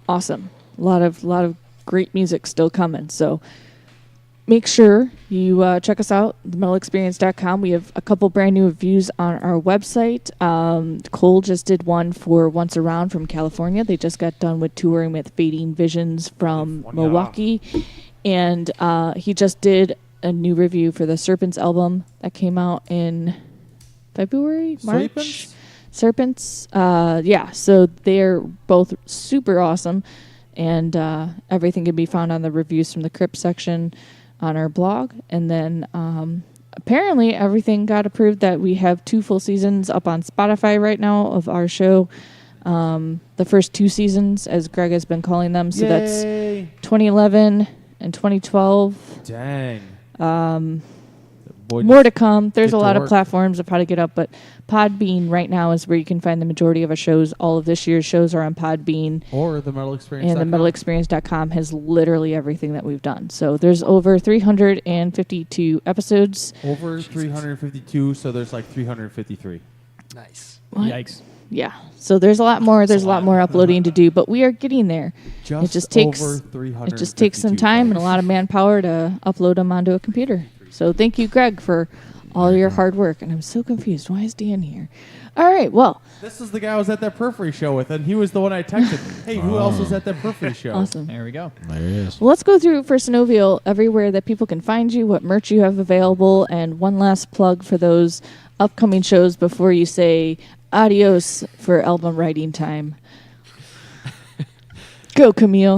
awesome. A lot of great music still coming. So make sure you check us out, themetalexperience.com. We have a couple brand new reviews on our website. Cole just did one for Once Around from California. They just got done with touring with Fading Visions from Milwaukee. And he just did a new review for the Serpents album that came out in February, March? Serpents? Yeah, so they're both super awesome. And everything can be found on the reviews from the Crypt section on our blog. And then apparently everything got approved that we have 2 full seasons up on Spotify right now of our show. The first 2 seasons, as Greg has been calling them. So that's 2011 and 2012. Dang. More to come. There's a lot of platforms of how to get up, but Podbean right now is where you can find the majority of our shows. All of this year's shows are on Podbean. Or the metalexperience.com. And the metalexperience.com has literally everything that we've done. So there's over 352 episodes. Over 352, so there's like 353. Nice. What? Yikes. Yeah. So there's a lot more. There's a lot more uploading to do, but we are getting there. Just it just takes over 352. It just takes some time and a lot of manpower to upload them onto a computer. So thank you, Greg, for all your hard work. And I'm so confused. Why is Dan here? All right, well. This is the guy I was at that Periphery show with, and he was the one I texted. Hey, who else was at that Periphery show? Awesome. There we go. There he is. Well, let's go through for Synovial everywhere that people can find you, what merch you have available, and one last plug for those upcoming shows before you say adios for album writing time. Go, Camille.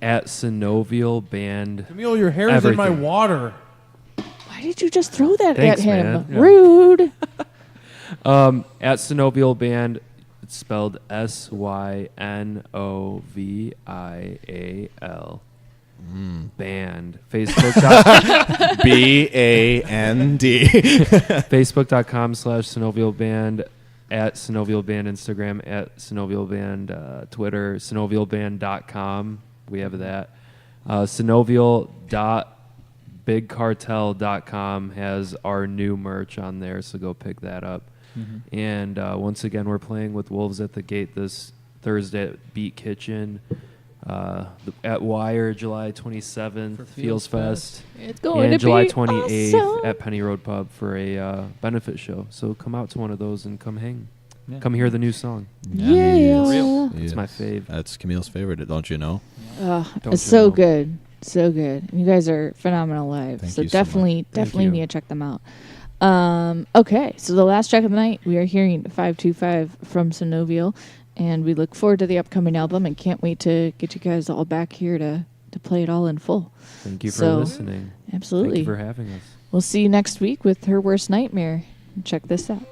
At Synovial Band. Camille, your hair is in my water. Why did you just throw that Thanks, at him? man. Yeah. Rude. At Synovial Band, it's spelled SYNOVIAL. Band. Facebook. BAND. Facebook.com/Synovial Band. At Synovial Band Instagram. At Synovial Band Twitter. Synovialband.com. We have that. Synovial.bigcartel.com has our new merch on there, so go pick that up. And once again, we're playing with Wolves at the Gate this Thursday at Beat Kitchen. At Wire, July 27th, Feels Fest. It's going and to July be 28th awesome. at Penny Road Pub for a benefit show. So come out to one of those and come hang. Yeah. Come hear the new song. Yeah. It's my fave. That's Camille's favorite, don't you know? Don't It's you so know? good. So good. You guys are phenomenal live. Thank So you so much. definitely Thank you. need to check them out. Okay, so the last track of the night, we are hearing 525 from Synovial, and we look forward to the upcoming album and can't wait to get you guys all back here to play it all in full. Thank you for So, listening. Absolutely. Thank you for having us. We'll see you next week with Her Worst Nightmare. Check this out.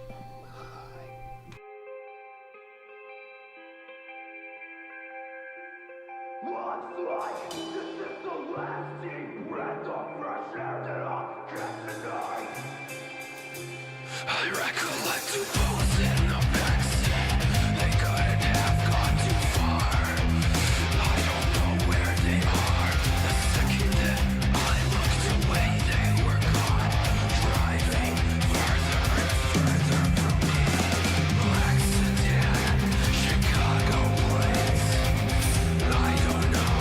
I recollect the boats in the backseat. They couldn't have gone too far. I don't know where they are. The second that I looked away, they were gone. Driving further and further from me. Black sedan, Chicago plates. I don't know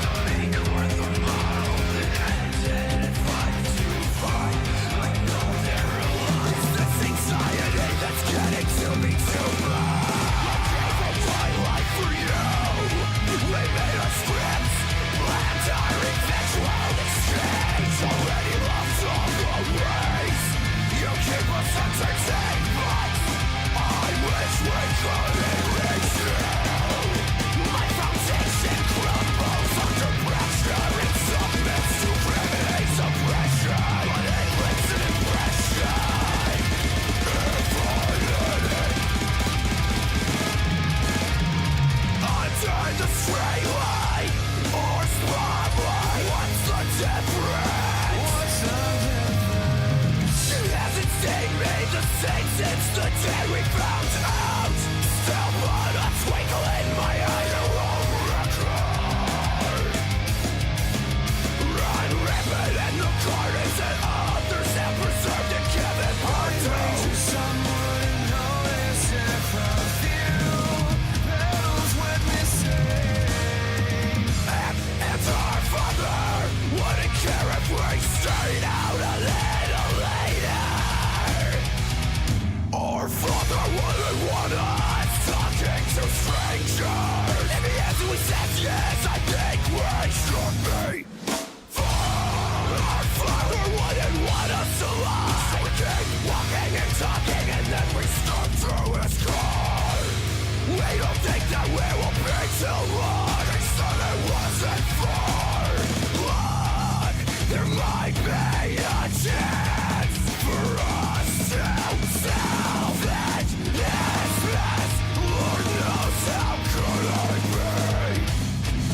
the make or the model that ended in 525. I know there are lies. That's anxiety that's getting to me too much. I gave my life for you. We made a script. Planned our eventual exchange. Already lost all the ways. You keep us entertained, but I wish we couldn't reach you. My foundation crumbles under pressure. It submits to gravity's oppression. But it leaves an impression. Under the straight line or spotlight, what's the difference? Hasn't stayed me the same since the day we found out. Still put a twinkle in my eye to roll record. Run rampant in the gardens that others have preserved and given birth to. Someone notice if a few petals went missing. And our father wouldn't care if we stayed out a little later. Our father wouldn't want us talking to strangers. In the end we said yes, I think we should be. Our father wouldn't want us to lie. So we keep walking and talking and then we stop through his car. We don't think that we will be too long. He said it wasn't far. Look, there might be a chance for us to salvage this mess. Lord knows how could I be.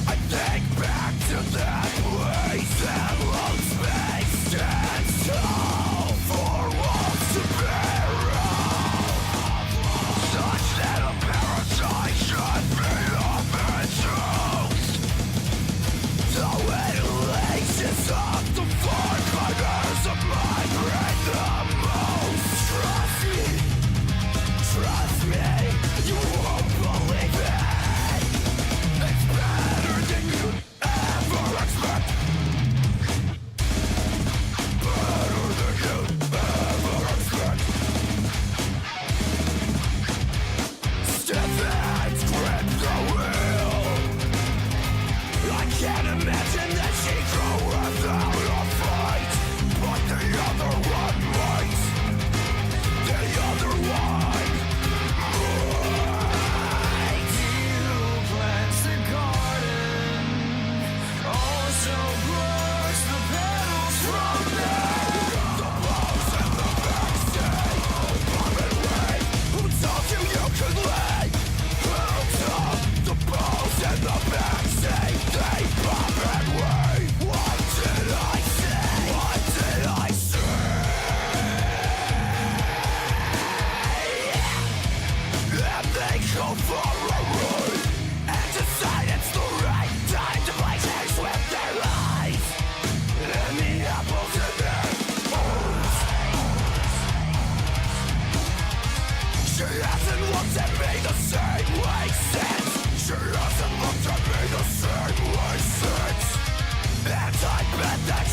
I think back to that place that long space stands tall for walls to bear up. Such that a paradise should be a mansion.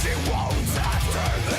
She won't after